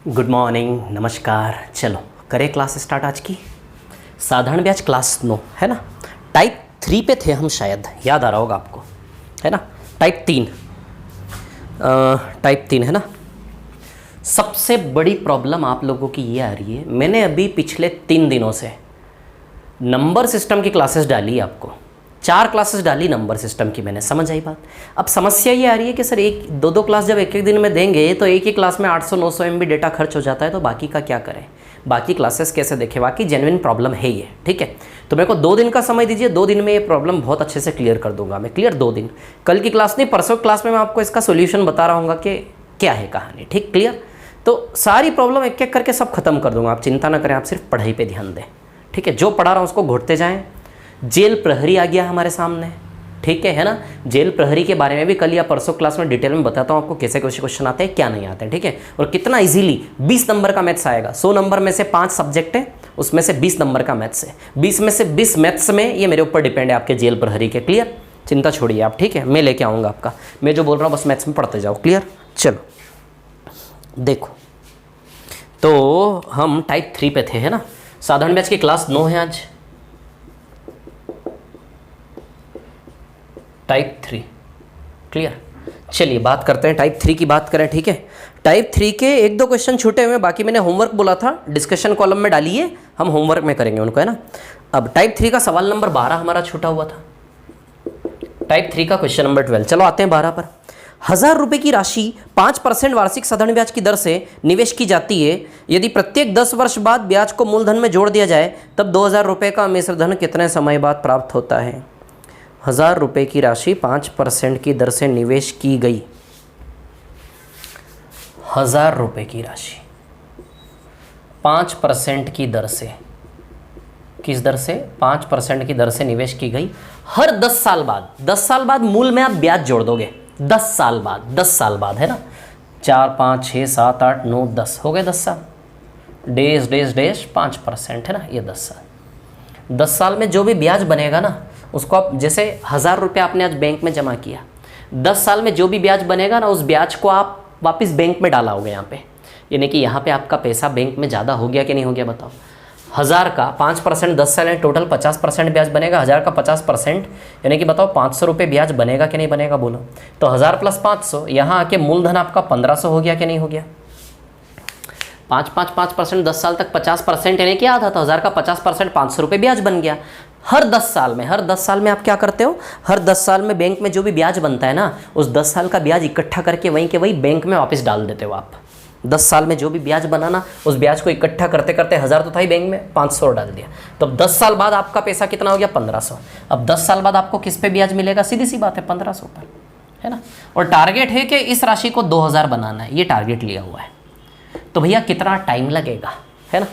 Good morning, नमस्कार। चलो करें क्लास स्टार्ट आज की। साधारण ब्याज क्लास 9 है ना। टाइप 3 पे थे हम, शायद याद आ रहा होगा आपको, है ना। टाइप 3 है ना। सबसे बड़ी प्रॉब्लम आप लोगों की ये आ रही है, मैंने अभी पिछले 3 दिनों से नंबर सिस्टम की क्लासेस डाली आपको, 4 क्लासेस डाली नंबर सिस्टम की मैंने, समझ आई बात। अब समस्या ये आ रही है कि सर एक दो क्लास जब एक दिन में देंगे तो एक ही क्लास में 800-900 MB डेटा खर्च हो जाता है, तो बाकी का क्या करें, बाकी क्लासेस कैसे देखें। बाकी जेन्युइन प्रॉब्लम है ये, ठीक है। तो मेरे को 2 दिन का समय दीजिए, 2 दिन में ये प्रॉब्लम बहुत अच्छे से क्लियर कर दूंगा मैं। क्लियर 2 दिन, कल की क्लास नहीं, परसों क्लास में मैं आपको इसका सोल्यूशन बता रहा हूँ कि क्या है कहानी, ठीक। क्लियर, तो सारी प्रॉब्लम एक एक करके सब खत्म कर दूंगा, आप चिंता ना करें, आप सिर्फ पढ़ाई पर ध्यान दें, ठीक है। जो पढ़ा रहा हूँ उसको घोटते जाएँ। जेल प्रहरी आ गया हमारे सामने, ठीक है ना। जेल प्रहरी के बारे में भी कल या परसों क्लास में डिटेल में बताता हूँ आपको, कैसे कैसे क्वेश्चन आते हैं, क्या नहीं आते हैं, ठीक है। और कितना इजीली 20 नंबर का मैथ्स आएगा। 100 नंबर में से 5 सब्जेक्ट है, उसमें से 20 नंबर का मैथ्स है। 20 में से 20 मैथ्स में, ये मेरे ऊपर डिपेंड है आपके जेल प्रहरी के। क्लियर, चिंता छोड़िए आप, ठीक है। मैं लेके आऊँगा आपका, मैं जो बोल रहा हूँ बस मैथ्स में पढ़ते जाओ। क्लियर, चलो देखो, तो हम टाइप 3 पे थे, है ना। साधारण बैच की क्लास 9 है आज, टाइप 3। क्लियर, चलिए बात करते हैं टाइप 3 की बात करें, ठीक है। टाइप 3 के 1-2 क्वेश्चन छूटे हुए, बाकी मैंने होमवर्क बोला था डिस्कशन कॉलम में डालिए, हम होमवर्क में करेंगे उनको, है ना। अब टाइप 3 का सवाल नंबर 12 हमारा छूटा हुआ था। टाइप 3 का क्वेश्चन नंबर 12, चलो आते हैं 12 पर। 1000 रुपये की राशि 5% वार्षिक साधारण ब्याज की दर से निवेश की जाती है। यदि प्रत्येक 10 वर्ष बाद ब्याज को मूलधन में जोड़ दिया जाए तब 2000 रुपये का मिश्र धन कितने समय बाद प्राप्त होता है। 1000 रुपये की राशि 5% की दर से निवेश की गई। 1000 रुपये की राशि 5% की दर से, किस दर से, 5% की दर से निवेश की गई। हर 10 साल बाद, 10 साल बाद मूल में आप ब्याज जोड़ दोगे। 10 साल बाद, 10 साल बाद, है ना। 4, 5, 6, 7, 8, 9, 10 हो गए 10 साल। डेज डेज डेज 5% है ना, ये 10 साल। 10 साल में जो भी ब्याज बनेगा ना, उसको आप, जैसे 1000 रुपये आपने आज बैंक में जमा किया, 10 साल में जो भी ब्याज बनेगा ना, उस ब्याज को आप वापस बैंक में डालाओगे यहाँ पे। यानी कि यहाँ पे आपका पैसा बैंक में ज़्यादा हो गया कि नहीं हो गया, बताओ। 1000 का 5%, 10 साल में टोटल 50% ब्याज बनेगा। 1000 का 50% यानी कि बताओ 500 रुपये ब्याज बनेगा कि नहीं बनेगा, बोलो। तो 1000 + 500, यहाँ आके मूलधन आपका 1500 हो गया कि नहीं हो गया। 5% 10 साल तक 50% यानी कि आधा, तो 1000 का 50% 500 रुपये ब्याज बन गया। हर 10 साल में, हर 10 साल में आप क्या करते हो, हर 10 साल में बैंक में जो भी ब्याज बनता है ना, उस 10 साल का ब्याज इकट्ठा करके वहीं के वहीं बैंक में वापस डाल देते हो आप। 10 साल में जो भी ब्याज बनाना, उस ब्याज को इकट्ठा करते करते 1000 तो था ही बैंक में, 500 डाल दिया। तो अब 10 साल बाद आपका पैसा कितना हो गया, 1500। अब 10 साल बाद आपको किस पे ब्याज मिलेगा, सीधी सी बात है 1500 पर, है ना। और टारगेट है कि इस राशि को 2000 बनाना है, ये टारगेट लिया हुआ है। तो भैया कितना टाइम लगेगा, है ना।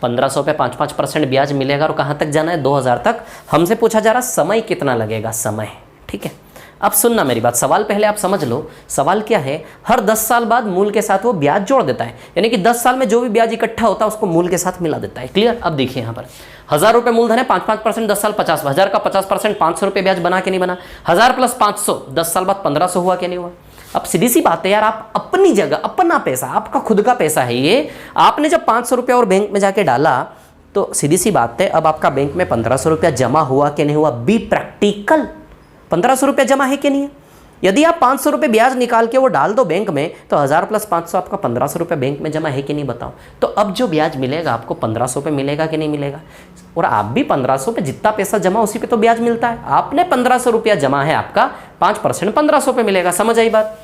1500 पे 5% ब्याज मिलेगा और कहाँ तक जाना है, 2000 तक। हमसे पूछा जा रहा समय कितना लगेगा, समय, ठीक है। अब सुनना मेरी बात, सवाल पहले आप समझ लो। सवाल क्या है, हर 10 साल बाद मूल के साथ वो ब्याज जोड़ देता है, यानी कि 10 साल में जो भी ब्याज इकट्ठा होता है उसको मूल के साथ मिला देता है। क्लियर, अब देखिए यहाँ पर 1000 रुपये मूलधन है, 5% 10 साल 50, 1000 का 50% 500 रुपये ब्याज बना के नहीं बना। 1000 + 500 10 साल बाद 1500 हुआ कि नहीं हुआ। अब सीधी सी बात है यार, आप अपनी जगह, अपना पैसा, आपका खुद का पैसा है ये, आपने जब 500 रुपया और बैंक में जाके डाला, तो सीधी सी बात है अब आपका बैंक में 1500 रुपया जमा हुआ कि नहीं हुआ। बी प्रैक्टिकल, 1500 रुपया जमा है कि नहीं है। यदि आप 500 रुपये ब्याज निकाल के वो डाल दो बैंक में, तो 1000 + 500 आपका 1500 रुपये बैंक में जमा है कि नहीं, बताओ। तो अब जो ब्याज मिलेगा आपको 1500 पे मिलेगा कि नहीं मिलेगा। और आप भी 1500 पे जितना पैसा जमा उसी पे तो ब्याज मिलता है। आपने 1500 रुपया जमा है, आपका 5% 1500 पे मिलेगा, समझ आई बात।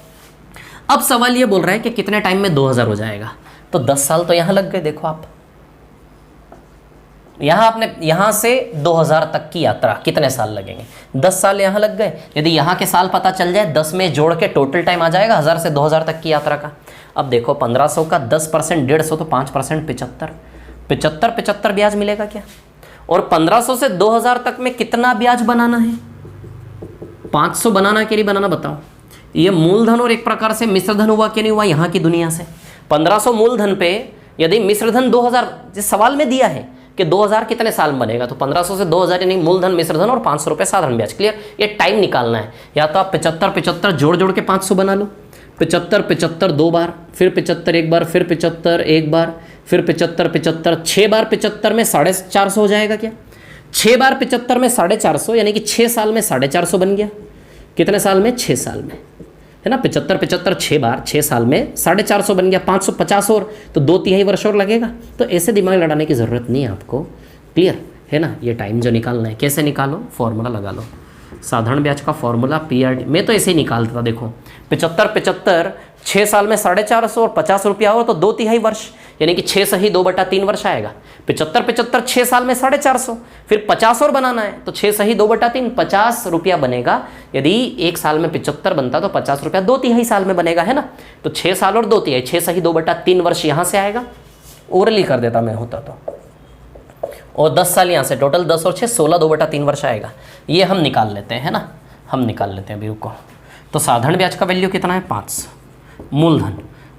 अब सवाल ये बोल रहा है कि कितने टाइम में 2000 हो जाएगा। तो 10 साल तो यहाँ लग गए, देखो आप, यहाँ आपने यहाँ से 2000 तक की यात्रा कितने साल लगेंगे, 10 साल यहाँ लग गए। यदि यहाँ के साल पता चल जाए, 10 में जोड़ के टोटल टाइम आ जाएगा 1000 से 2000 तक की यात्रा का। अब देखो 1500 का 10% 150, तो 5% 75 ब्याज मिलेगा क्या। और 1500 से 2000 तक में कितना ब्याज बनाना है, 500 बनाना कि नहीं बनाना, बताओ। ये मूलधन और एक प्रकार से मिश्रधन हुआ कि नहीं हुआ यहाँ की दुनिया से। 1500 मूलधन पे यदि मिश्रधन 2000 जिस सवाल में दिया है कि 2000 कितने साल में बनेगा, तो 1500 से 2000 यानी मूलधन मिश्रधन और 500 रुपये साधारण ब्याज। क्लियर, ये टाइम निकालना है। या तो आप 75 जोड़ जोड़ के 500 बना लो, 75 75 दो बार, फिर 75 एक बार, फिर 75 एक बार, फिर 75 75, 6 बार 75 में 450 हो जाएगा क्या? 6 बार 75 में 450, यानी कि 6 साल में 450 बन गया। कितने साल में? 6 साल में, है ना। 75 75 6 बार 6 साल में 450 बन गया। 550 और तो 2/3 वर्ष और लगेगा। तो ऐसे दिमाग लड़ाने की ज़रूरत नहीं है आपको, क्लियर है ना। ये टाइम जो निकालना है कैसे निकालो, फॉर्मूला लगा लो। साधारण ब्याज का फॉर्मूला PRT, मैं तो ऐसे ही निकालता था। देखो 75 75 6 साल में 450 और 50 रुपया हो तो 2/3 वर्ष, यानी कि 6 सही 2/3 वर्ष आएगा। 75 75 6 साल में 450, फिर 50 और बनाना है तो 6 सही 2/3 50 रुपया बनेगा। यदि एक साल में 75 बनता तो 50 रुपया 2/3 साल में बनेगा, है ना। तो 6 साल और 2/3, 6 सही 2/3 वर्ष यहाँ से आएगा। ओरली कर देता मैं होता तो, और 10 साल यहाँ से, टोटल 10 और 6 16 2/3 वर्ष आएगा। ये हम निकाल लेते हैं, है ना, हम निकाल लेते हैं अभी रुको। तो साधारण ब्याज का वैल्यू कितना है? 500।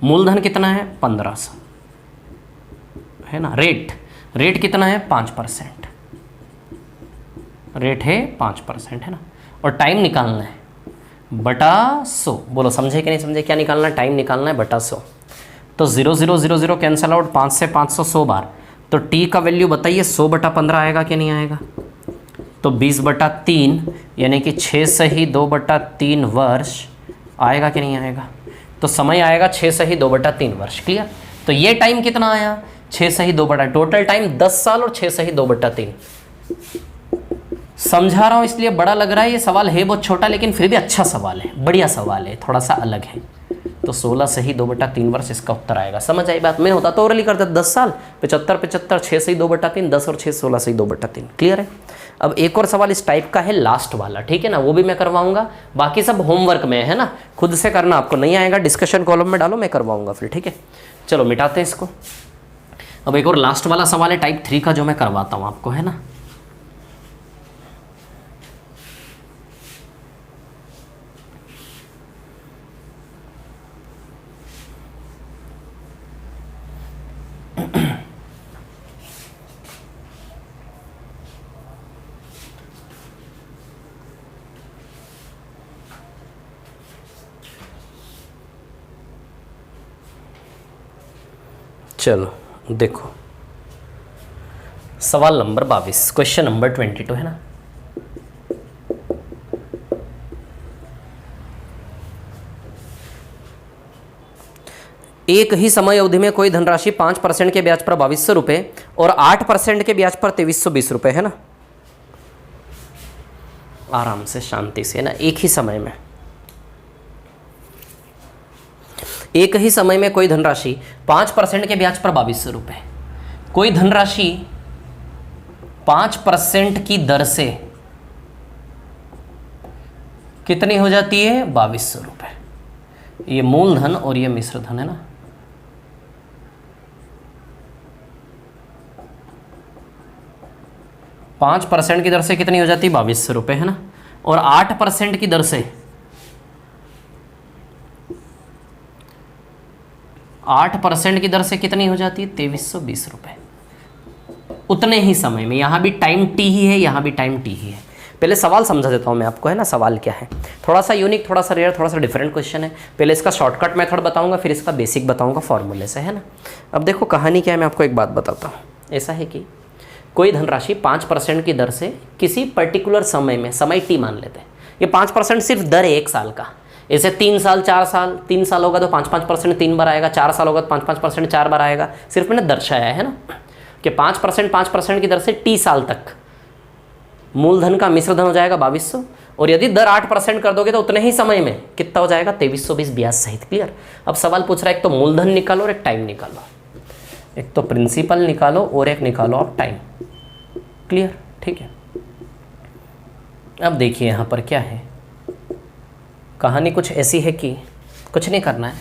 मूलधन कितना है? 1500, है ना। रेट कितना है? 5%, रेट है 5%, है ना। और टाइम निकालना है बटा 100। बोलो समझे कि नहीं समझे? क्या निकालना है? टाइम निकालना है बटा 100। तो 0 0 0 0 कैंसिल आउट, 5 से 500 100 बार। तो टी का वैल्यू बताइए 100/15 आएगा कि नहीं आएगा? तो 20/3 यानी कि 6 सही 2/3 वर्ष आएगा कि नहीं आएगा? तो समय आएगा 6 सही 2/3 वर्ष, क्लियर। तो ये टाइम कितना आया? 6 सही 2/3, टोटल टाइम 10 साल और 6 सही 2/3। समझा रहा हूँ इसलिए बड़ा लग रहा है ये सवाल, है बहुत छोटा लेकिन फिर भी अच्छा सवाल है, बढ़िया सवाल है, थोड़ा सा अलग है। तो 16 सही 2/3 वर्ष इसका उत्तर आएगा। समझ आई बात? मैं होता तो ओरली करता 10 साल 75 75 6 सही 2/3, 10 और 6 16 सही 2/3, क्लियर है। अब एक और सवाल इस टाइप का है, लास्ट वाला, ठीक है ना, वो भी मैं करवाऊंगा। बाकी सब होमवर्क में है ना, खुद से करना, आपको नहीं आएगा डिस्कशन कॉलम में डालो, मैं करवाऊंगा फिर, ठीक है। चलो मिटाते हैं इसको। अब एक और लास्ट वाला सवाल है टाइप 3 का, जो मैं करवाता हूँ आपको, है ना। चलो देखो, सवाल नंबर 22, क्वेश्चन नंबर 22, है ना। एक ही समय अवधि में कोई धनराशि 5% के ब्याज पर 2200 रुपये और 8% के ब्याज पर 2320 रुपये, है ना। आराम से शांति से, है ना। एक ही समय में कोई धनराशि 5% के ब्याज पर 2200 रुपये, कोई धनराशि 5% की दर से कितनी हो जाती है? 2200 रुपये। ये मूलधन और ये मिश्र धन, है ना। पाँच % की दर से कितनी हो जाती है? 2200 रुपये, है ना। और 8% की दर से 8% की दर से कितनी हो जाती है? 2320 रुपये। उतने ही समय में, यहाँ भी टाइम टी ही है, यहाँ भी टाइम टी ही है। पहले सवाल समझा देता हूँ मैं आपको, है ना। सवाल क्या है? थोड़ा सा यूनिक, थोड़ा सा रेयर, थोड़ा सा डिफरेंट क्वेश्चन है। पहले इसका शॉर्टकट मेथड बताऊँगा, फिर इसका बेसिक बताऊँगा फॉर्मूले से, है ना। अब देखो कहानी क्या है, मैं आपको एक बात बताता हूँ। ऐसा है कि कोई धनराशि 5% की दर से किसी पर्टिकुलर समय में, समय टी मान लेते हैं, ये 5% सिर्फ दर है 1 साल का। ऐसे 3 साल 4 साल, 3 साल होगा तो 5% 3 बार आएगा, 4 साल होगा तो 5% 4 बार आएगा। सिर्फ मैंने दर्शाया है ना कि 5% की दर से टी साल तक मूलधन का मिश्र धन हो जाएगा 2200, और यदि दर 8% कर दोगे तो उतने ही समय में कितना हो जाएगा? 2320 ब्याज सहित, क्लियर। अब सवाल पूछ रहा है एक तो मूलधन निकालो और एक टाइम निकालो, एक तो प्रिंसिपल निकालो और एक निकालो आप टाइम, क्लियर, ठीक है। अब देखिए यहाँ पर क्या है, कहानी कुछ ऐसी है कि कुछ नहीं करना है,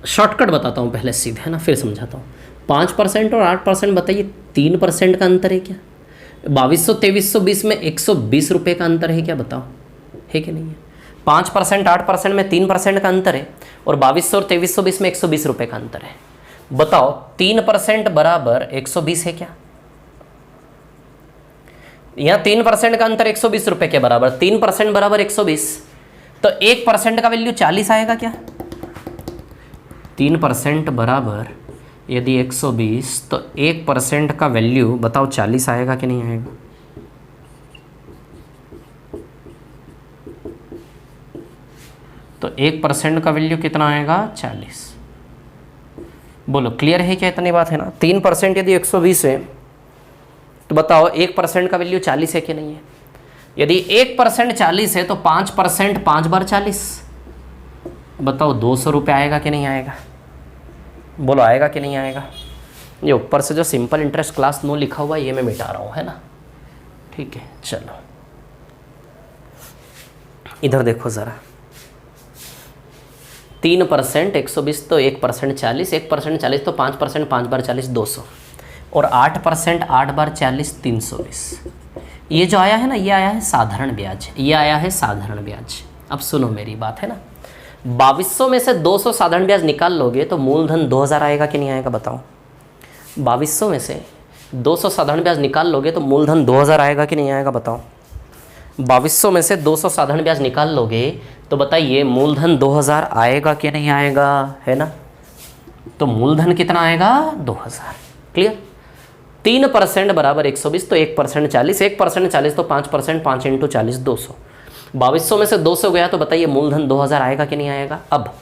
शॉर्टकट बताता हूँ पहले सीधे, है ना, फिर समझाता हूँ। 5% और 8% बताइए, 3% का अंतर है क्या? 2200 2320 में 120 रुपये का अंतर है क्या? बताओ, है कि नहीं है? 5% 8% में 3% का अंतर है, और 2200 और 2320 में 120 रुपये का अंतर है। बताओ 3% बराबर 120 है क्या? यहाँ 3% का अंतर 120 रुपये के बराबर, 3% बराबर 120, तो 1% का वैल्यू 40 आएगा क्या? 3% बराबर यदि 120 तो 1% का वैल्यू बताओ 40 आएगा कि नहीं आएगा? तो 1% का वैल्यू कितना आएगा? 40। बोलो क्लियर है क्या? इतनी बात है ना। 3% यदि 120 है तो बताओ 1% का वैल्यू 40 है कि नहीं है? यदि 1% 40 है तो 5% 5 बार 40, बताओ 200 रुपये आएगा कि नहीं आएगा? बोलो आएगा कि नहीं आएगा? ये ऊपर से जो सिंपल इंटरेस्ट क्लास 9 लिखा हुआ है ये मैं मिटा रहा हूँ, है ना। ठीक है, चलो इधर देखो ज़रा। 3% 120 तो 1% 40, 1% 40 तो 5% 5 बार 40 200, और 8% 8 बार 40 320। ये जो आया है ना, ये आया है साधारण ब्याज, ये आया है साधारण ब्याज। अब सुनो मेरी बात, है ना। 2200 में से 200 साधारण ब्याज निकाल लोगे तो मूलधन 2000 आएगा कि नहीं आएगा? बताओ। 2200 में से 200 साधारण ब्याज निकाल लोगे तो मूलधन 2000 आएगा कि नहीं आएगा? बताओ। 2200 में से 200 साधारण ब्याज निकाल लोगे तो बताइए मूलधन 2000 आएगा कि नहीं आएगा? है ना। तो मूलधन कितना आएगा? 2000। क्लियर। 3% बराबर 120 तो 1% 40, 1% 40 तो 5% 5 इंटू 40 200। 2200 में से 200 गया तो बताइए मूलधन 2000 आएगा कि नहीं आएगा? अब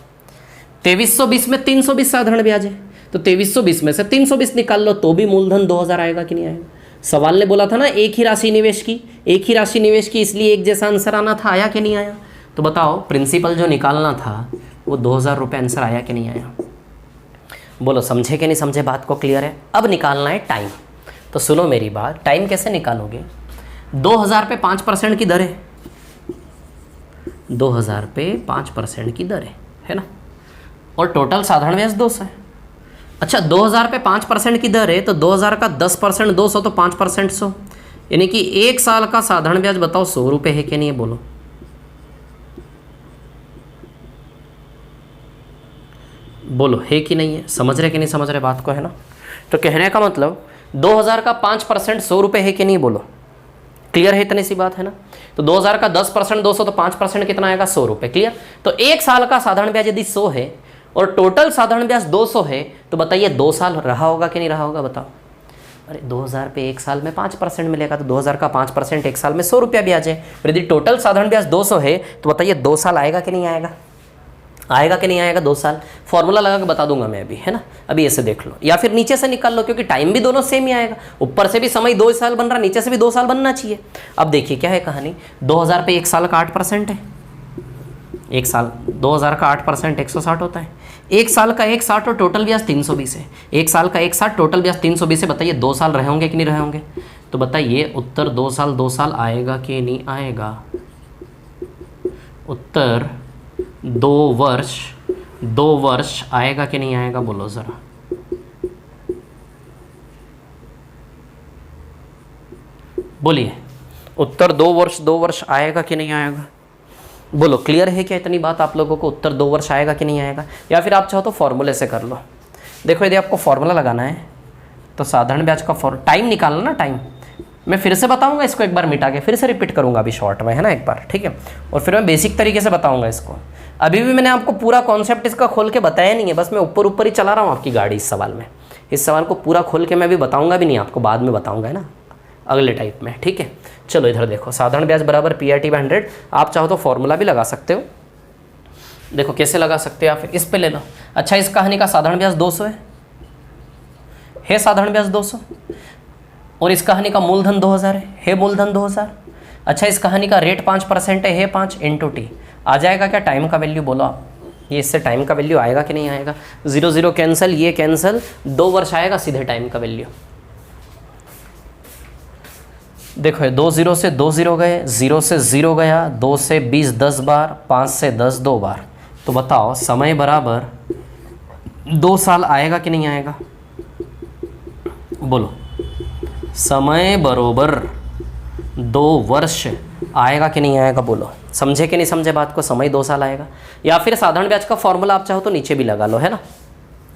2320 में 320 साधारण ब्याज है तो 2320 में से 320 निकाल लो तो भी मूलधन 2000 आएगा कि नहीं आएगा? सवाल ने बोला था ना एक ही राशि निवेश की, एक ही राशि निवेश की, इसलिए एक जैसा आंसर आना था। आया कि नहीं आया? तो बताओ प्रिंसिपल जो निकालना था वो 2000 रुपये आंसर आया कि नहीं आया? बोलो समझे कि नहीं समझे? बात को क्लियर है? अब निकालना है टाइम। तो सुनो मेरी बात, टाइम कैसे निकालोगे? 2000 पे 5% की दर है, 2000 पे 5% की दर है ना, और टोटल साधारण ब्याज 200 है। अच्छा 2000 पे 5% की दर है तो 2000 का 10% 200 तो 5% 100, यानी कि 1 साल का साधारण ब्याज बताओ 100 रुपये है कि नहीं है? बोलो। बोलो है कि नहीं है? समझ रहे कि नहीं समझ रहे बात को, है ना। तो कहने का मतलब 2000 का 5% 100 रुपये है कि नहीं? बोलो। क्लियर है? इतनी सी बात है ना। तो 2000 का 10% 200 तो 5% कितना आएगा? 100 रुपये। क्लियर। तो 1 साल का साधारण ब्याज यदि 100 है और टोटल साधारण ब्याज 200 है तो बताइए 2 साल रहा होगा कि नहीं रहा होगा? बताओ। अरे 2000 पे 1 साल में 5% मिलेगा तो 2000 का 5% 1 साल में 100 रुपया ब्याज है। यदि टोटल साधारण ब्याज 200 है तो बताइए 2 साल आएगा कि नहीं आएगा? आएगा कि नहीं आएगा? 2 साल। फॉर्मूला लगा के बता दूंगा मैं अभी, है ना। अभी ऐसे देख लो या फिर नीचे से निकाल लो, क्योंकि टाइम भी दोनों सेम ही आएगा। ऊपर से भी समय 2 साल बन रहा, नीचे से भी 2 साल बनना चाहिए। अब देखिए क्या है कहानी। 2000 पे 1 साल का 8% है, 1 साल 2000 का 8% 160 होता है। 1 साल का 160 और टोटल ब्याज 320 है। 1 साल का 160 टोटल ब्याज 320 है। बताइए 2 साल रहे होंगे कि नहीं रहे होंगे? तो बताइए उत्तर 2 साल आएगा कि नहीं आएगा? उत्तर 2 वर्ष आएगा कि नहीं आएगा? बोलो ज़रा। बोलिए उत्तर 2 वर्ष आएगा कि नहीं आएगा? बोलो क्लियर है क्या इतनी बात आप लोगों को? उत्तर 2 वर्ष आएगा कि नहीं आएगा? या फिर आप चाहो तो फॉर्मूले से कर लो। देखो यदि आपको फॉर्मूला लगाना है तो साधारण ब्याज का टाइम निकालना ना। टाइम मैं फिर से बताऊंगा इसको, एक बार मिटा के फिर से रिपीट करूंगा अभी शॉर्ट में, है ना, एक बार। ठीक है। और फिर मैं बेसिक तरीके से बताऊंगा इसको। अभी भी मैंने आपको पूरा कॉन्सेप्ट इसका खोल के बताया नहीं है, बस मैं ऊपर ऊपर ही चला रहा हूँ आपकी गाड़ी इस सवाल में। इस सवाल को पूरा खोल के मैं अभी बताऊंगा भी नहीं आपको, बाद में बताऊंगा, है ना, अगले टाइप में। ठीक है। चलो इधर देखो, साधारण ब्याज बराबर PRT/100। आप चाहो तो फॉर्मूला भी लगा सकते हो। देखो कैसे लगा सकते हो आप, इस पे ले लो। अच्छा इस कहानी का साधारण ब्याज 200 है साधारण ब्याज 200, और इस कहानी का मूलधन 2000 है मूलधन 2000। अच्छा इस कहानी का रेट 5% है 5 इंटू टी। आ जाएगा क्या टाइम का वैल्यू? बोलो आप। ये इससे टाइम का वैल्यू आएगा कि नहीं आएगा? 0 0 कैंसिल, ये कैंसिल, 2 वर्ष आएगा सीधे टाइम का वैल्यू। देखो 2 0 से 2 0 गए, 0 से 0 गया, 2 से 20 10 बार, 5 से 10 2 बार। तो बताओ समय बराबर 2 साल आएगा कि नहीं आएगा? बोलो समय बराबर 2 वर्ष आएगा कि नहीं आएगा? बोलो समझे कि नहीं समझे बात को? समय 2 साल आएगा। या फिर साधारण ब्याज का फॉर्मूला आप चाहो तो नीचे भी लगा लो, है ना।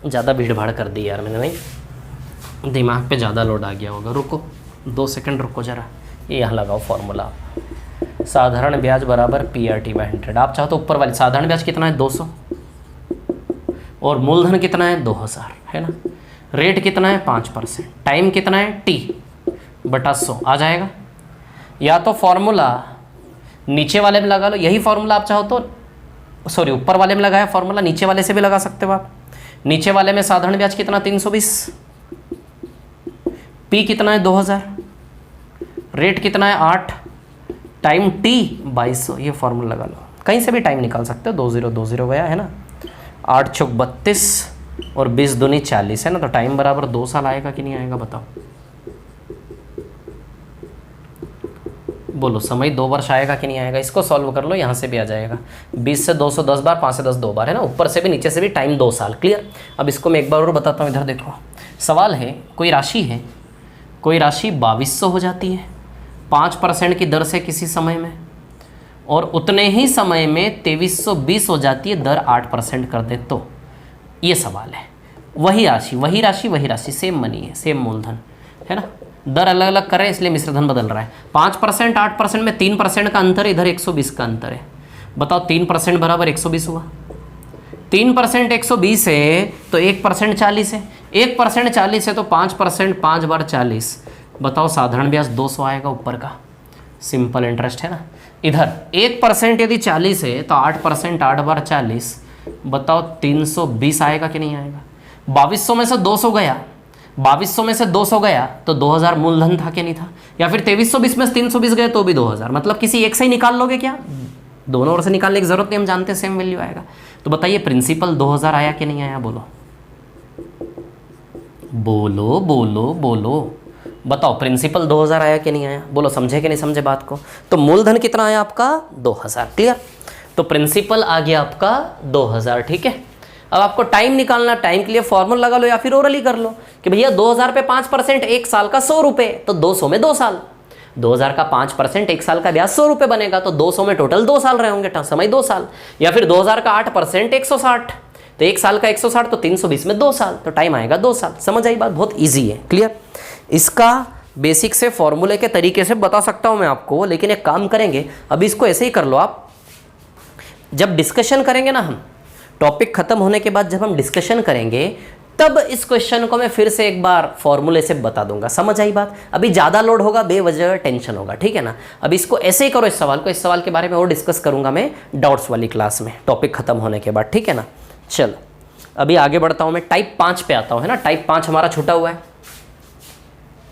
ज़्यादा भीड़ भाड़ कर दी यार मैंने, नहीं दिमाग पे ज़्यादा लोड आ गया होगा। रुको 2 सेकंड रुको ज़रा, ये यहाँ लगाओ फॉर्मूला। साधारण ब्याज बराबर PRT/100। आप चाहो तो ऊपर वाली साधारण ब्याज कितना है 200 और मूलधन कितना है 2000, है ना। रेट कितना है 5%, टाइम कितना है T/100 आ जाएगा। या तो फॉर्मूला नीचे वाले में लगा लो, यही फॉर्मूला आप चाहो तो, सॉरी ऊपर वाले में लगाया फॉर्मूला, नीचे वाले से भी लगा सकते हो आप। नीचे वाले में साधारण ब्याज कितना 320, P कितना है 2000, रेट कितना है 8, टाइम T 2200, ये फॉर्मूला लगा लो, कहीं से भी टाइम निकाल सकते हो। 2020 गया है ना, 8 चौक 32 और 20 दूनी 40 है ना, तो टाइम बराबर 2 साल आएगा कि नहीं आएगा बताओ, बोलो समय 2 वर्ष आएगा कि नहीं आएगा। इसको सॉल्व कर लो, यहाँ से भी आ जाएगा 20 से 200 10 बार, 5 से 10 2 बार, है ना, ऊपर से भी नीचे से भी टाइम 2 साल। क्लियर। अब इसको मैं एक बार और बताता हूँ, इधर देखो सवाल है, कोई राशि है, कोई राशि 2200 हो जाती है 5% की दर से किसी समय में, और उतने ही समय में 2320 हो जाती है दर 8% कर दे तो। ये सवाल है, वही राशि वही राशि वही राशि, सेम मनी है, सेम मूलधन, है ना, दर अलग अलग कर रहे हैं इसलिए मिश्रधन बदल रहा है। 5% 8% में 3% का अंतर है, इधर 120 का अंतर है। बताओ 3% बराबर 120 हुआ, 3% 120 है तो 1% 40 है, 1% 40 है तो 5%, 5 बार 40, बताओ साधारण ब्याज 200 आएगा ऊपर का, सिंपल इंटरेस्ट, है ना। इधर 1% यदि 40 है तो 8%, 8 बार 40, बताओ 320 आएगा कि नहीं आएगा। 2200 में से 200 गया, 2200 में से 200 गया तो 2000 मूलधन था कि नहीं था, या फिर 2320 में से 320 गए तो भी 2000, मतलब किसी एक से ही निकाल लोगे क्या, दोनों ओर से निकालने की जरूरत नहीं, हम जानते हैं सेम वैल्यू आएगा। तो बताइए प्रिंसिपल 2000 आया कि नहीं आया, बोलो बोलो बोलो बोलो, बताओ प्रिंसिपल 2000 आया कि नहीं आया, बोलो समझे कि नहीं समझे बात को। तो मूलधन कितना आया आपका 2000, क्लियर। तो प्रिंसिपल आ गया आपका 2000, ठीक है। अब आपको टाइम निकालना, टाइम के लिए फॉर्मूला लगा लो या फिर ओरली कर लो कि भैया 2000 पे 5%, एक साल का 100 रुपये, तो 200 में 2 साल, 2000 का 5% एक साल का ब्याज 100 रुपये बनेगा, तो 200 में टोटल 2 साल रहे होंगे, समय 2 साल। या फिर 2000 का 8% 160, तो एक साल का 160, तो 320 में 2 साल, तो टाइम आएगा 2 साल। समझ आई बात, बहुत ईजी है, क्लियर। इसका बेसिक से फॉर्मूले के तरीके से बता सकता हूं मैं आपको, लेकिन एक काम करेंगे, अभी इसको ऐसे ही कर लो आप, जब डिस्कशन करेंगे ना हम, टॉपिक खत्म होने के बाद जब हम डिस्कशन करेंगे तब इस क्वेश्चन को मैं फिर से एक बार फॉर्मूले से बता दूंगा। समझ आई बात, अभी ज़्यादा लोड होगा, बेवजह टेंशन होगा, ठीक है ना। अभी इसको ऐसे ही करो, इस सवाल को, इस सवाल के बारे में और डिस्कस करूंगा मैं डाउट्स वाली क्लास में, टॉपिक खत्म होने के बाद, ठीक है ना। चलो अभी आगे बढ़ता हूं, मैं टाइप 5 पे आता हूं, है ना। टाइप 5 हमारा छूटा हुआ है,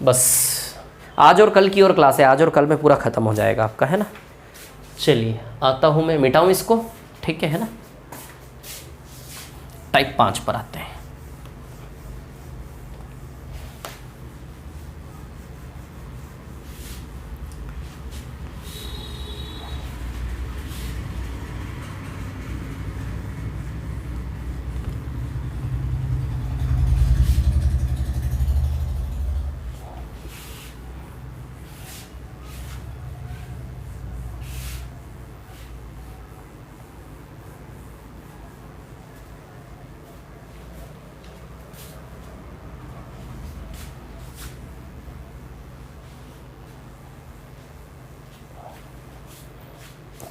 बस आज और कल की और क्लास है, आज और कल में पूरा खत्म हो जाएगा आपका, है ना। चलिए आता हूं मैं, मिटाऊं इसको, ठीक है ना। टाइप 5 पर आते हैं।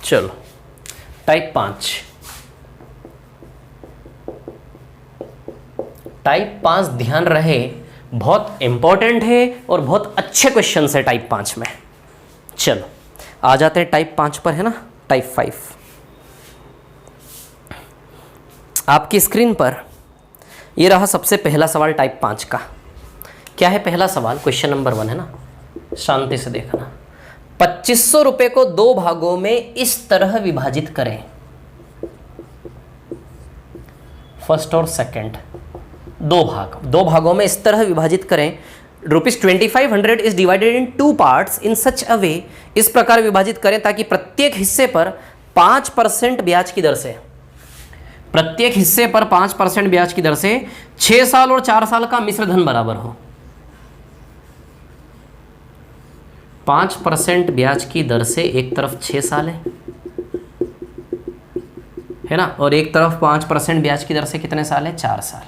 चलो टाइप 5, टाइप 5 ध्यान रहे बहुत इंपॉर्टेंट है और बहुत अच्छे क्वेश्चन है टाइप 5 में। चलो आ जाते हैं टाइप 5 पर, है ना। टाइप 5 आपकी स्क्रीन पर ये रहा सबसे पहला सवाल टाइप 5 का। क्या है पहला सवाल, क्वेश्चन नंबर 1, है ना, शांति से देखना। 2500 रुपए को 2 भागों में इस तरह विभाजित करें, फर्स्ट और सेकंड, 2 भागों में इस तरह विभाजित करें। ₹2500 is divided in 2 parts in such a way, इस प्रकार विभाजित करें ताकि प्रत्येक हिस्से पर 5% ब्याज की दर से, प्रत्येक हिस्से पर 5% ब्याज की दर से 6 साल और 4 साल का मिश्र धन बराबर हो। 5% ब्याज की दर से एक तरफ 6 साल है ना, और एक तरफ 5% ब्याज की दर से कितने साल है, 4 साल।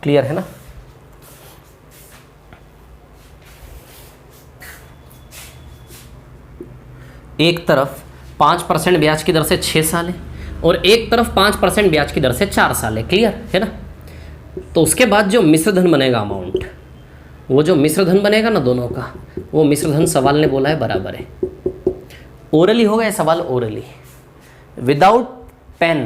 क्लियर है ना। एक तरफ 5% ब्याज की दर से 6 साल है और एक तरफ 5% ब्याज की दर से 4 साल है। क्लियर है ना? तो उसके बाद जो मिश्र धन बनेगा अमाउंट, वो जो मिश्र धन बनेगा ना दोनों का, वो मिश्र धन सवाल ने बोला है बराबर है। ओरली होगा ये सवाल, ओरली विदाउट पेन,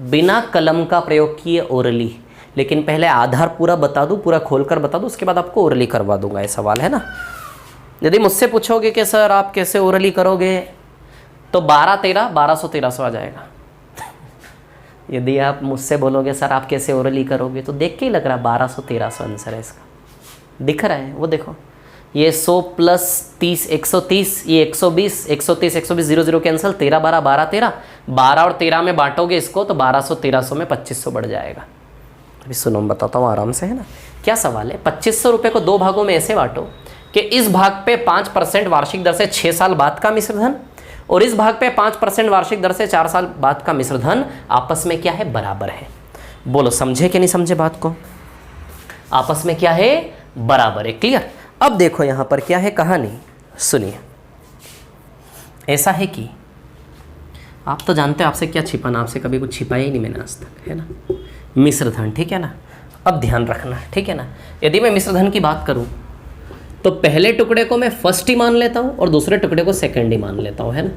बिना कलम का प्रयोग किए ओरली। लेकिन पहले आधार पूरा बता दूं, पूरा खोलकर बता दूं, उसके बाद आपको ओरली करवा दूंगा ये सवाल, है ना। यदि मुझसे पूछोगे कि सर आप कैसे ओरली करोगे, तो 12-13 आ जाएगा। यदि आप मुझसे बोलोगे सर आप कैसे ओरली करोगे, तो देख के ही लग रहा है 1200-1300 आंसर है इसका, दिख रहा है वो। देखो ये 100 + 30 130, ये 120 130 120 0 0 कैंसिल, 13 12 12 13, 12 और 13 में बांटोगे इसको तो 1200-1300 में 2500 बढ़ जाएगा। अभी सुनो मैं बताता हूँ आराम से, है ना। क्या सवाल है, 2500 रुपये को 2 भागों में ऐसे बांटो कि इस भाग पे 5% वार्षिक दर से 6 साल बाद का मिश्र धन और इस भाग पे 5% वार्षिक दर से 4 साल बाद का मिश्र धन आपस में क्या है, बराबर है। बोलो समझे कि नहीं समझे बात को? आपस में क्या है, बराबर है। क्लियर? अब देखो यहां पर क्या है कहानी, सुनिए। ऐसा है कि आप तो जानते हो आपसे क्या छिपाना, आपसे कभी कुछ छिपाया ही नहीं मैंने आज तक, है ना। मिश्र धन, ठीक है ना। अब ध्यान रखना, ठीक है ना। यदि मैं मिश्र धन की बात करूं तो पहले टुकड़े को मैं फर्स्ट ही मान लेता हूं और दूसरे टुकड़े को सेकंड ही मान लेता हूं, है ना।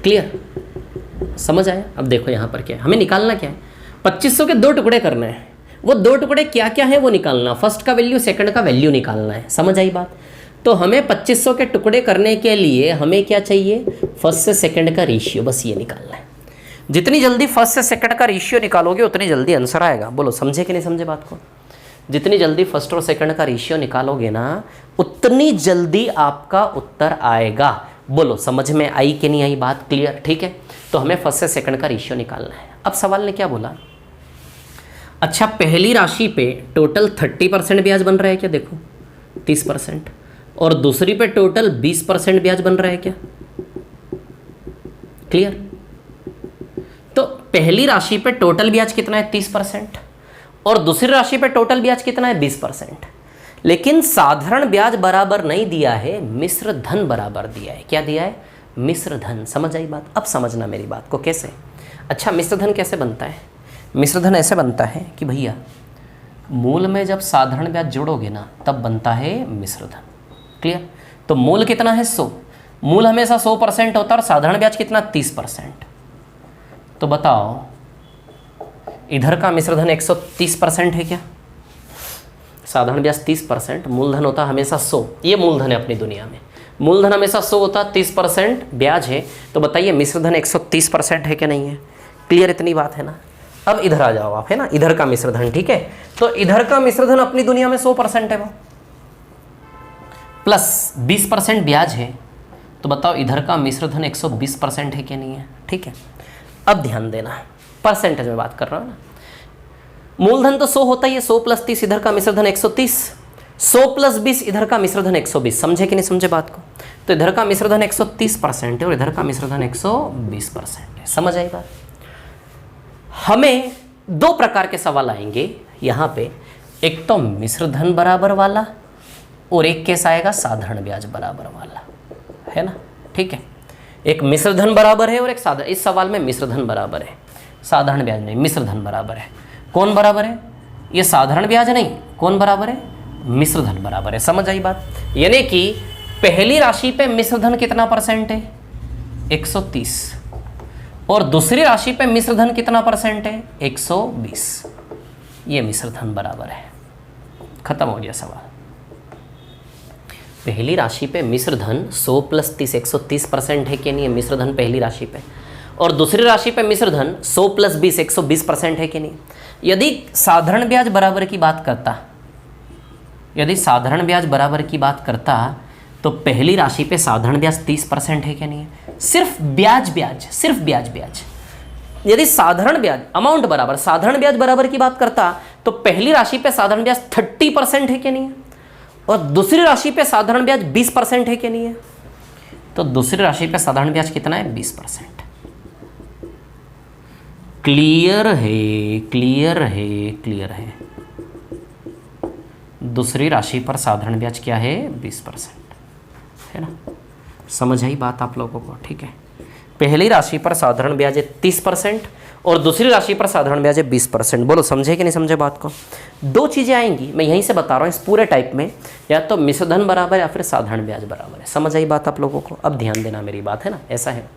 क्लियर? समझ आया? अब देखो यहां पर क्या है, हमें निकालना क्या है, 2500 के 2 टुकड़े करने हैं। वो 2 टुकड़े क्या क्या है वो निकालना, फर्स्ट का वैल्यू सेकंड का वैल्यू निकालना है। समझ आई बात? तो हमें 2500 के टुकड़े करने के लिए हमें क्या चाहिए, फर्स्ट से सेकंड का रेशियो, बस ये निकालना है। जितनी जल्दी फर्स्ट से सेकंड का रेशियो निकालोगे उतनी जल्दी आंसर आएगा। बोलो समझे कि नहीं समझे बात को? जितनी जल्दी फर्स्ट और सेकंड का रेशियो निकालोगे ना, उतनी जल्दी आपका उत्तर आएगा। बोलो समझ में आई कि नहीं आई बात? क्लियर? ठीक है। तो हमें फर्स्ट से सेकंड का रेशियो निकालना है। अब सवाल ने क्या बोला, अच्छा पहली राशि पे टोटल 30% ब्याज बन रहा है क्या, देखो 30%, और दूसरी पे टोटल 20% ब्याज बन रहा है क्या? क्लियर? तो पहली राशि पे टोटल ब्याज कितना है, 30%, और दूसरी राशि पे टोटल ब्याज कितना है, 20%। लेकिन साधारण ब्याज बराबर नहीं दिया है, मिश्र धन बराबर दिया है। क्या दिया है, मिश्र धन। समझ आई बात? अब समझना मेरी बात को कैसे। अच्छा मिश्र धन कैसे बनता है, मिश्र धन ऐसे बनता है कि भैया मूल में जब साधारण ब्याज जोड़ोगे ना तब बनता है मिश्र धन। क्लियर? तो मूल कितना है, 100, मूल हमेशा 100% होता है और साधारण ब्याज कितना, 30%। तो बताओ इधर का मिश्र धन 130% है क्या? साधारण ब्याज 30%, मूलधन होता हमेशा 100, ये मूलधन है अपनी दुनिया में, मूलधन हमेशा 100 होता, 30% ब्याज है। तो बताइए मिश्र धन 130% है क्या नहीं है? क्लियर? इतनी बात है ना। अब इधर आ जाओ आप, है ना, इधर का मिश्र धन, ठीक है। तो इधर का मिश्र धन अपनी दुनिया में 100% है वो, प्लस 20% ब्याज है। तो बताओ इधर का मिश्र धन 120% है क्या नहीं है? ठीक है। अब ध्यान देना, परसेंटेज में बात कर रहा हूँ ना। मूलधन तो 100 होता ही है, 100 + 30 इधर का मिश्र धन 130, 100 + 20 इधर का मिश्र धन 120। समझे कि नहीं समझे बात को? तो इधर का मिश्र धन 130% है और इधर का मिश्र धन 120% है। समझ आई बात? हमें 2 प्रकार के सवाल आएंगे यहाँ पे, एक तो मिश्र धन बराबर वाला और एक कैसा आएगा, साधारण ब्याज बराबर वाला, है ना। ठीक है, एक मिश्र धन बराबर है और एक साधारण। इस सवाल में मिश्र धन बराबर है, साधारण ब्याज नहीं, मिश्र धन बराबर है। कौन बराबर है, ये साधारण ब्याज नहीं, कौन बराबर है, मिश्र धन बराबर है। समझ आई बात? यानी कि पहली राशि पे मिश्र धन कितना % है, 130, और दूसरी राशि पे मिश्र धन कितना % है, 120। ये मिश्र धन बराबर है, खत्म हो गया सवाल। पहली राशि पे मिश्र धन 100 + 30 130% है कि नहीं है, मिश्र धन पहली राशि पे, और दूसरी राशि पे मिश्र धन 100 + 20 120% है कि नहीं। यदि साधारण ब्याज बराबर की बात करता, यदि साधारण ब्याज बराबर की बात करता तो पहली राशि पे साधारण ब्याज 30% है क्या नहीं है, सिर्फ ब्याज ब्याज, सिर्फ ब्याज ब्याज। यदि साधारण ब्याज अमाउंट बराबर, साधारण ब्याज बराबर की बात करता तो पहली राशि पे साधारण ब्याज 30% है क्या नहीं है, और दूसरी राशि पे साधारण ब्याज 20% है क्या नहीं है। तो दूसरी राशि पे साधारण ब्याज कितना है, 20%। क्लियर है, क्लियर है, क्लियर है। दूसरी राशि पर साधारण ब्याज क्या है, 20%, है ना। समझ आई बात आप लोगों को? ठीक है, पहली राशि पर साधारण ब्याज है 30% और दूसरी राशि पर साधारण ब्याज है 20%। बोलो समझे कि नहीं समझे बात को? दो चीज़ें आएंगी, मैं यहीं से बता रहा हूँ, इस पूरे टाइप में या तो मिश्रधन बराबर या फिर साधारण ब्याज बराबर है। समझ आई बात आप लोगों को? अब ध्यान देना मेरी बात, है ना? ऐसा है,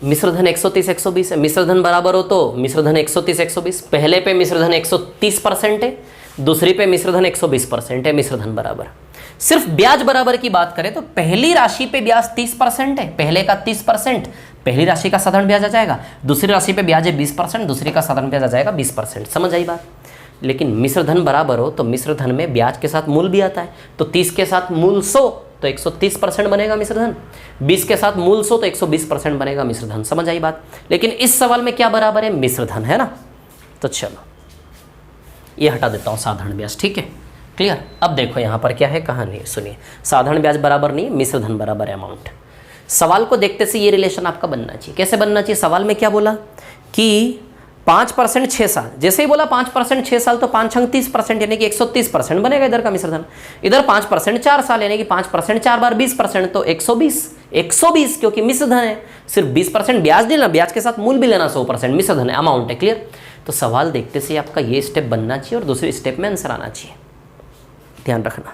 मिश्रधन 130 120 है, मिश्रधन बराबर हो तो मिश्रधन 130 120, पहले पे मिश्रधन 130% है, दूसरी पे मिश्रधन 120% है, मिश्रधन बराबर। सिर्फ ब्याज बराबर की बात करें तो पहली राशि पे ब्याज 30% है, पहले का 30%, पहली राशि का साधारण ब्याज आ जाएगा, दूसरी राशि पे ब्याज है 20%, दूसरी का साधारण ब्याज आ जाएगा 20%। समझ आई बात? लेकिन मिश्रधन बराबर हो तो मिश्रधन में ब्याज के साथ मूल भी आता है, तो 30 के साथ मूल 100 तो 130% बनेगा मिश्रधन, 20 के साथ मूल 100 तो 120% बनेगा मिश्रधन। समझ आई बात? लेकिन इस सवाल में क्या बराबर है? मिश्रधन, है ना? तो चलो ये हटा देता हूँ साधारण ब्याज, ठीक है, क्लियर? अब देखो यहाँ पर क्या है कहानी, सुनिए। साधारण ब्याज बराबर नहीं, मिश्रधन बराबर अमाउंट। सवाल को देखते से ये रिलेशन आपका बनना चाहिए। कैसे बनना चाहिए? सवाल में क्या बोला कि 5% 6 साल, जैसे ही बोला 5% 6 साल तो 5 अंक 30% यानी कि 130% बनेगा इधर का मिश्रधन। इधर 5% 4 साल यानी कि 5% 4 बार 20% तो 120 क्योंकि मिश्रधन है। सिर्फ 20% ब्याज नहीं लेना, ब्याज के साथ मूल भी लेना 100%, मिश्रधन है, अमाउंट है, क्लियर? तो सवाल देखते से आपका ये स्टेप बनना चाहिए और दूसरी स्टेप में आंसर आना चाहिए। ध्यान रखना,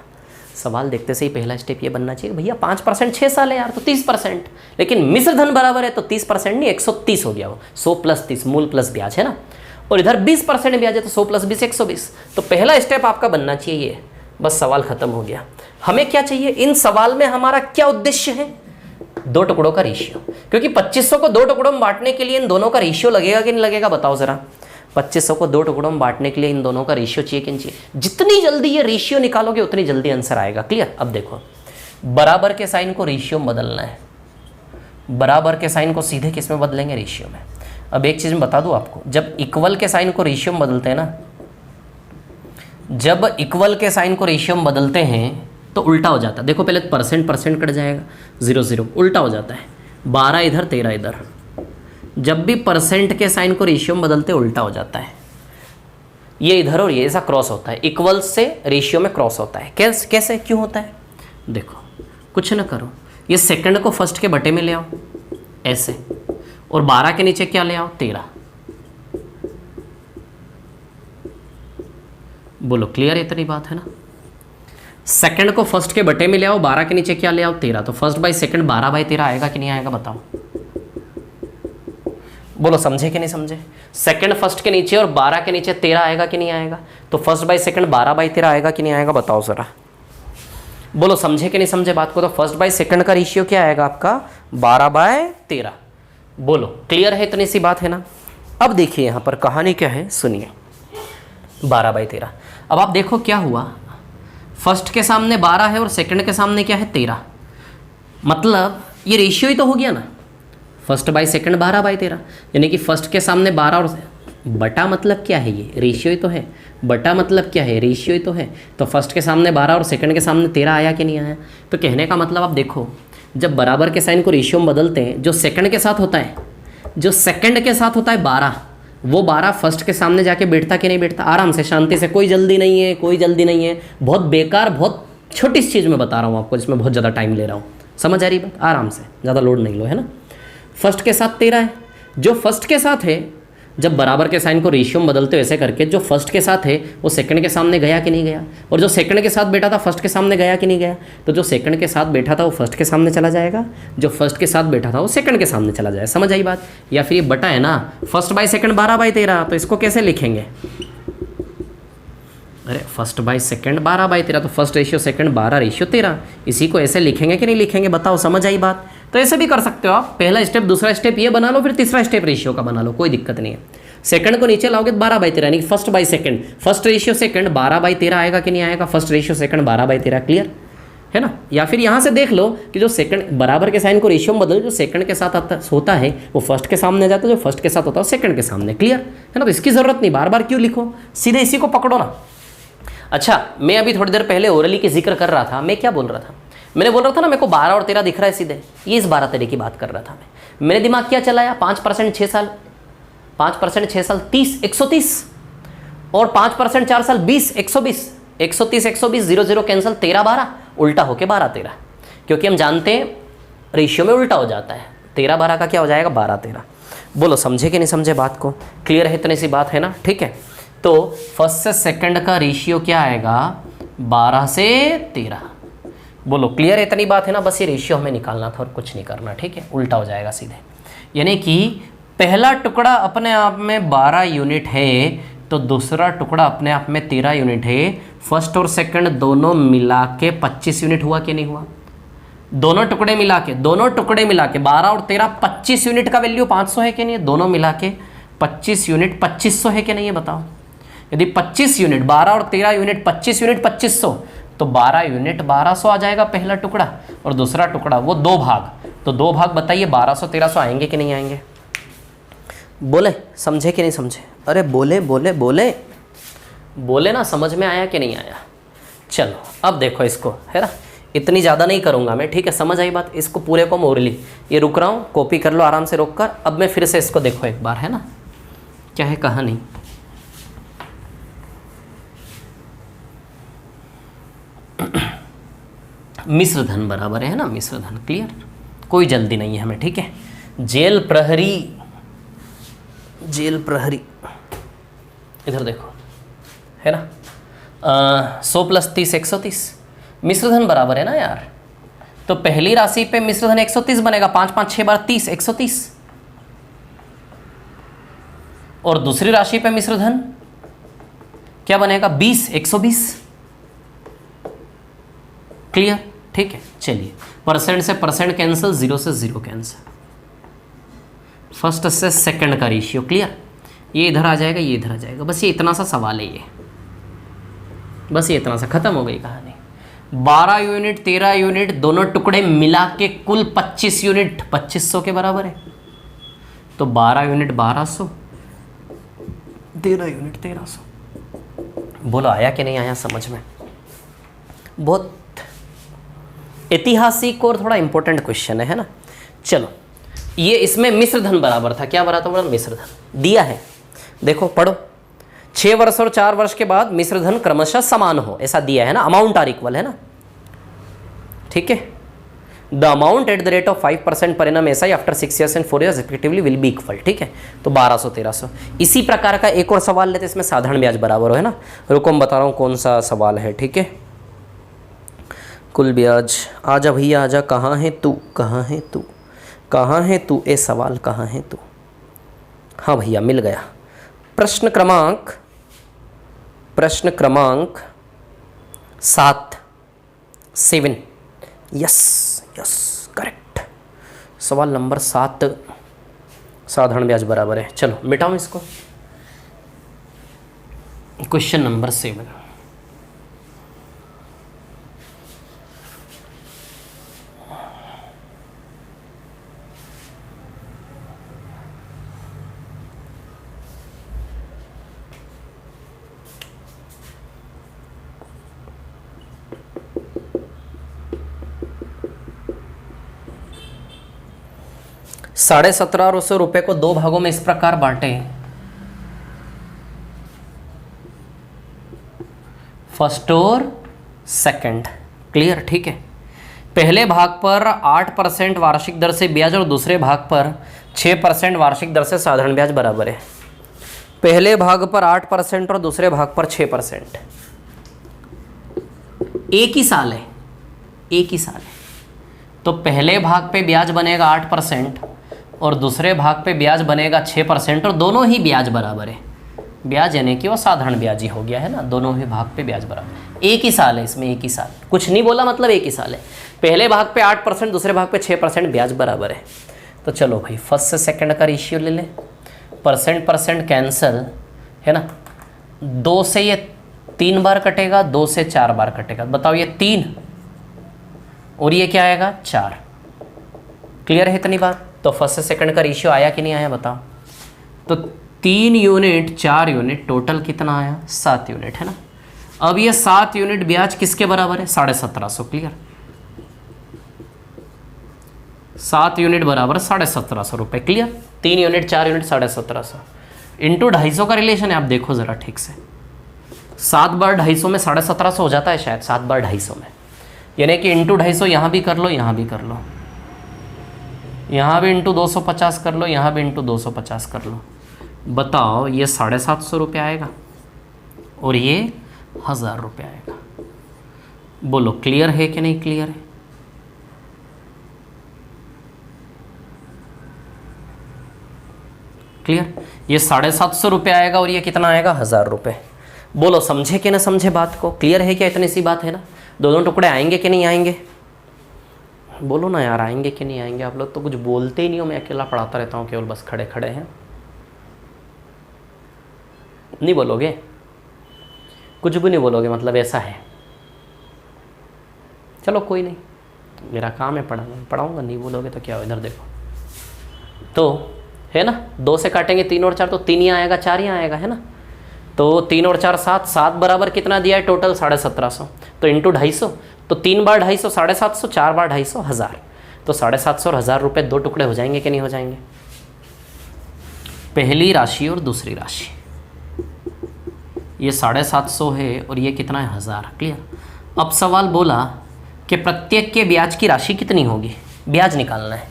सवाल देखते से ही पहला स्टेप ये बनना चाहिए भैया 5% 6 साल है यार तो 30%, लेकिन मिश्रधन बराबर है तो 30% नहीं 130 हो गया, वो 100 + 30 मूल प्लस ब्याज, है ना? और इधर 20% ब्याज है तो 100 + 20 120। तो पहला स्टेप आपका बनना चाहिए ये, बस सवाल खत्म हो गया। हमें क्या चाहिए इन सवाल में? हमारा क्या उद्देश्य है? 2 टुकड़ों का रेशियो, क्योंकि 2500 को 2 टुकड़ों में बांटने के लिए इन दोनों का रेशियो लगेगा कि नहीं लगेगा? बताओ जरा। 2500 को 2 टुकड़ों में बांटने के लिए इन दोनों का रेशियो चाहिए कि नहीं चाहिए? जितनी जल्दी ये रेशियो निकालोगे उतनी जल्दी आंसर आएगा, क्लियर? अब देखो, बराबर के साइन को रेशियो में बदलना है, बराबर के साइन को सीधे किस में बदलेंगे? रेशियो में। अब एक चीज मैं बता दूं आपको, जब इक्वल के साइन को रेशियो में बदलते हैं ना, जब इक्वल के साइन को रेशियो में बदलते हैं तो उल्टा हो जाता है। देखो पहले परसेंट कट जाएगा, 0 0 उल्टा हो जाता है, 12 इधर 13 इधर। जब भी परसेंट के साइन को रेशियो में बदलते उल्टा हो जाता है, ये इधर और ये ऐसा क्रॉस होता है, इक्वल से रेशियो में क्रॉस होता है। कैसे क्यों होता है? देखो कुछ ना करो, ये सेकंड को फर्स्ट के बटे में ले आओ ऐसे, और 12 के नीचे क्या ले आओ? 13। बोलो क्लियर इतनी बात है ना? सेकंड को फर्स्ट के बटे में ले आओ, 12 के नीचे क्या ले आओ? 13। तो फर्स्ट बाई सेकंड 12/13 आएगा कि नहीं आएगा? बताओ, बोलो समझे कि नहीं समझे? सेकंड फर्स्ट के नीचे और 12 के नीचे 13 आएगा कि नहीं आएगा? तो फर्स्ट बाई सेकंड 12/13 आएगा कि नहीं आएगा? बताओ जरा, बोलो समझे कि नहीं समझे बात को? तो फर्स्ट बाई सेकंड का रेशियो क्या आएगा आपका? 12/13। बोलो क्लियर है? इतनी सी बात है ना? अब देखिए यहाँ पर कहानी क्या है, सुनिए। 12/13। अब आप देखो क्या हुआ, फर्स्ट के सामने 12 है और सेकंड के सामने क्या है? 13। मतलब ये रेशियो ही तो हो गया ना, फर्स्ट बाई सेकंड 12/13, यानी कि फर्स्ट के सामने 12 और बटा मतलब क्या है? ये रेशियो ही तो है। बटा मतलब क्या है? रेशियो ही तो है। तो फर्स्ट के सामने 12 और सेकंड के सामने 13 आया कि नहीं आया? तो कहने का मतलब आप देखो, जब बराबर के साइन को रेशियो में बदलते हैं, जो सेकंड के साथ होता है, जो सेकंड के साथ होता है 12, वो 12 फर्स्ट के सामने जाके बैठता कि नहीं बैठता? आराम से, शांति से, कोई जल्दी नहीं है, कोई जल्दी नहीं है। बहुत बेकार, बहुत छोटी सी चीज़ मैं बता रहा हूँ आपको, जिसमें बहुत ज़्यादा टाइम ले रहा हूँ। समझ आ रही बात? आराम से, ज़्यादा लोड नहीं लो, है ना? फर्स्ट के साथ 13 है, जो फर्स्ट के साथ है, जब बराबर के साइन को रेशियो में बदलते हो ऐसे करके, जो फर्स्ट के साथ है वो सेकंड के सामने गया कि नहीं गया? और जो सेकंड के साथ बैठा था फर्स्ट के सामने गया कि नहीं गया? तो जो सेकंड के साथ बैठा था वो फर्स्ट के सामने चला जाएगा, जो फर्स्ट के साथ बैठा था वो सेकंड के सामने चला जाएगा। समझ आई बात? या फिर ये बटा है ना, फर्स्ट बाई सेकंड 12/13, तो इसको कैसे लिखेंगे? अरे फर्स्ट बाई सेकंड 12/13, तो फर्स्ट रेशियो सेकंड 12/13, इसी को ऐसे लिखेंगे कि नहीं लिखेंगे? बताओ, समझ आई बात? तो ऐसे भी कर सकते हो आप, पहला स्टेप, दूसरा स्टेप ये बना लो, फिर तीसरा स्टेप रेशियो का बना लो, कोई दिक्कत नहीं है। सेकंड को नीचे लाओगे तो 12/13, यानी कि first by second, first ratio second 12/13 आएगा कि नहीं आएगा? फर्स्ट रेशियो सेकंड 12/13, क्लियर है ना? या फिर यहाँ से देख लो कि जो सेकंड बराबर के साइन को रेशियो में बदलो, जो सेकंड के साथ होता है वो फर्स्ट के सामने जाता है, जो फर्स्ट के साथ होता है वो सेकंड के सामने, क्लियर है ना? तो इसकी जरूरत नहीं, बार बार क्यों लिखो, सीधे इसी को पकड़ो ना। अच्छा, मैं अभी थोड़ी देर पहले ओरली की जिक्र कर रहा था, मैं क्या बोल रहा था? मैंने बोल रहा था ना मेरे को 12 और 13 दिख रहा है सीधे, ये इस 12/13 की बात कर रहा था मैं। मेरे दिमाग क्या चलाया? 5% 6 साल, 5% 6 साल 30 130, और 5% 4 साल 20 120, 130 120 0 0 कैंसिल, 13 12 उल्टा होके 12 13, क्योंकि हम जानते हैं रेशियो में उल्टा हो जाता है, 13-12 का क्या हो जाएगा, 12-13। बोलो समझे कि नहीं समझे बात को, क्लियर है इतनी सी बात है ना, ठीक है। तो फर्स्ट से सेकंड का रेशियो क्या आएगा, 12 से 13। बोलो क्लियर है इतनी बात है ना, बस ये रेशियो हमें निकालना था और कुछ नहीं करना, ठीक है, उल्टा हो जाएगा सीधे। यानी कि पहला टुकड़ा अपने आप में 12 यूनिट है, तो दूसरा टुकड़ा अपने आप में 13 यूनिट है। फर्स्ट और सेकंड दोनों मिला के 25 यूनिट हुआ कि नहीं हुआ, दोनों टुकड़े मिला के 12 और 13 25 यूनिट का वैल्यू 500 है कि नहीं, दोनों मिला के 25 यूनिट 2500 है कि नहीं, ये बताओ। यदि 25 यूनिट 12 और 13 यूनिट 25 यूनिट 2500, तो 12 यूनिट 1200 आ जाएगा पहला टुकड़ा, और दूसरा टुकड़ा वो 2 भाग, तो 2 भाग बताइए 1200-1300 आएंगे कि नहीं आएंगे, बोले समझे कि नहीं समझे, अरे बोले बोले बोले बोले ना, समझ में आया कि नहीं आया। चलो अब देखो इसको, है ना, इतनी ज़्यादा नहीं करूँगा मैं, ठीक है, समझ आई बात। इसको पूरे को मोड़ ली, ये रुक रहा हूँ, कॉपी कर लो आराम से रोक कर। अब मैं फिर से इसको देखो एक बार, है ना, क्या है कहानी। मिश्र धन बराबर है ना, मिश्र धन, क्लियर, कोई जल्दी नहीं है हमें, ठीक है। जेल प्रहरी, जेल प्रहरी, इधर देखो, है ना, 100 + 30 130, मिश्र धन बराबर है ना यार। तो पहली राशि पे मिश्र धन 130 बनेगा, 5 5 6 12 30 130, और दूसरी राशि पे मिश्र धन क्या बनेगा, 20 120, क्लियर, ठीक है। चलिए परसेंट से परसेंट कैंसिल, 0 से 0 कैंसिल, फर्स्ट से सेकंड का रेशियो, क्लियर, ये इधर आ जाएगा, ये इधर आ जाएगा, बस ये इतना सा सवाल है ये, बस ये इतना सा, खत्म हो गई कहानी। 12 यूनिट 13 यूनिट दोनों टुकड़े मिला के कुल 25 यूनिट 2500 के बराबर है, तो 12 यूनिट 1200, 13 यूनिट 1300। बोलो आया कि नहीं आया समझ में। बहुत ऐतिहासिक और थोड़ा इंपॉर्टेंट क्वेश्चन है ना। चलो ये इसमें मिश्र धन बराबर था, क्या बराबर था, मिश्र धन दिया है, देखो पढ़ो। 6 वर्ष और 4 वर्ष के बाद मिश्र धन क्रमशः समान हो, ऐसा दिया है ना, अमाउंट आर इक्वल, है ना, ठीक है। The amount at the rate of 5% per annum SI after 6 years and 4 years respectively will be equal, ठीक है। तो 1200 1300। इसी प्रकार का एक और सवाल लेते, इसमें साधारण ब्याज बराबर हो, है ना। रुको मैं बता रहा हूँ कौन सा सवाल है, ठीक है। कुल ब्याज, आजा भैया आजा, कहाँ है तू, कहाँ है तू, कहाँ है तू, ए सवाल कहाँ है तू। हाँ भैया मिल गया। प्रश्न क्रमांक 7 यस यस करेक्ट, सवाल नंबर 7 साधारण ब्याज बराबर है। चलो मिटाओ इसको, क्वेश्चन नंबर 7। ₹17,500 को 2 भागों में इस प्रकार बांटे, फर्स्ट और सेकंड, क्लियर, ठीक है। पहले भाग पर 8% वार्षिक दर से ब्याज और दूसरे भाग पर 6% वार्षिक दर से साधारण ब्याज बराबर है। पहले भाग पर 8% और दूसरे भाग पर 6%, एक ही साल है, एक ही साल है। तो पहले भाग पे ब्याज बनेगा 8% और दूसरे भाग पे ब्याज बनेगा 6%, और दोनों ही ब्याज बराबर है। ब्याज यानी कि वो साधारण ब्याज ही हो गया है ना, दोनों ही भाग पे ब्याज बराबर, एक ही साल है इसमें, एक ही साल, कुछ नहीं बोला, मतलब एक ही साल है। पहले भाग पे 8%, दूसरे भाग पे 6% ब्याज बराबर है। तो चलो भाई फर्स्ट से सेकंड का रेशियो ले ले, परसेंट कैंसल, है ना। 2 से ये 3 बार कटेगा, 2 से 4 बार कटेगा, बताओ ये 3 और ये क्या आएगा 4, क्लियर है इतनी बात। तो फर्स्ट से सेकंड का रेशियो आया कि नहीं आया बताओ। तो 3 यूनिट 4 यूनिट, टोटल कितना आया 7 यूनिट, है ना। अब ये 7 यूनिट ब्याज किसके बराबर है, 1750, क्लियर। 7 यूनिट बराबर 1750 रुपये, क्लियर। 3 यूनिट 4 यूनिट 1750 इंटू 250 का रिलेशन है, आप देखो ज़रा ठीक से। 7 बार 250 में 1750 हो जाता है शायद, 7 बार 250 में, यानी कि इंटू 250 यहाँ भी कर लो, यहाँ भी कर लो, यहाँ भी इंटू 250 कर लो, यहाँ भी इंटू 250 कर लो। बताओ ये 750 रुपये आएगा और ये 1000 रुपये आएगा। बोलो क्लियर है कि नहीं क्लियर है? क्लियर? ये 750 रुपये आएगा और ये कितना आएगा? 1000 रुपये। बोलो समझे कि ना समझे बात को? क्लियर है क्या? इतनी सी बात है ना? दोनों टुकड़े आएंगे कि नहीं आएंगे? बोलो ना यार, आएंगे कि नहीं आएंगे? आप लोग तो कुछ बोलते ही नहीं हो, मैं अकेला पढ़ाता रहता हूँ, केवल बस खड़े खड़े हैं। नहीं बोलोगे? कुछ भी नहीं बोलोगे मतलब ऐसा है? चलो कोई नहीं, मेरा काम है पढ़ाना, पढ़ाऊँगा। नहीं बोलोगे तो क्या हो? इधर देखो तो है ना, 2 से काटेंगे 3 और 4 तो 3 ही आएगा, 4 ही आएगा, है ना? तो 3 और 4 7, 7 बराबर कितना दिया है टोटल? 1750। तो इंटू 250, तो 3 बार 250 750, 4 बार 250 1000। तो 750 और 1000 रुपये 2 टुकड़े हो जाएंगे कि नहीं हो जाएंगे? पहली राशि और दूसरी राशि, ये 750 है और ये कितना है? 1000। क्लियर? अब सवाल बोला कि प्रत्येक के ब्याज की राशि कितनी होगी? ब्याज निकालना है।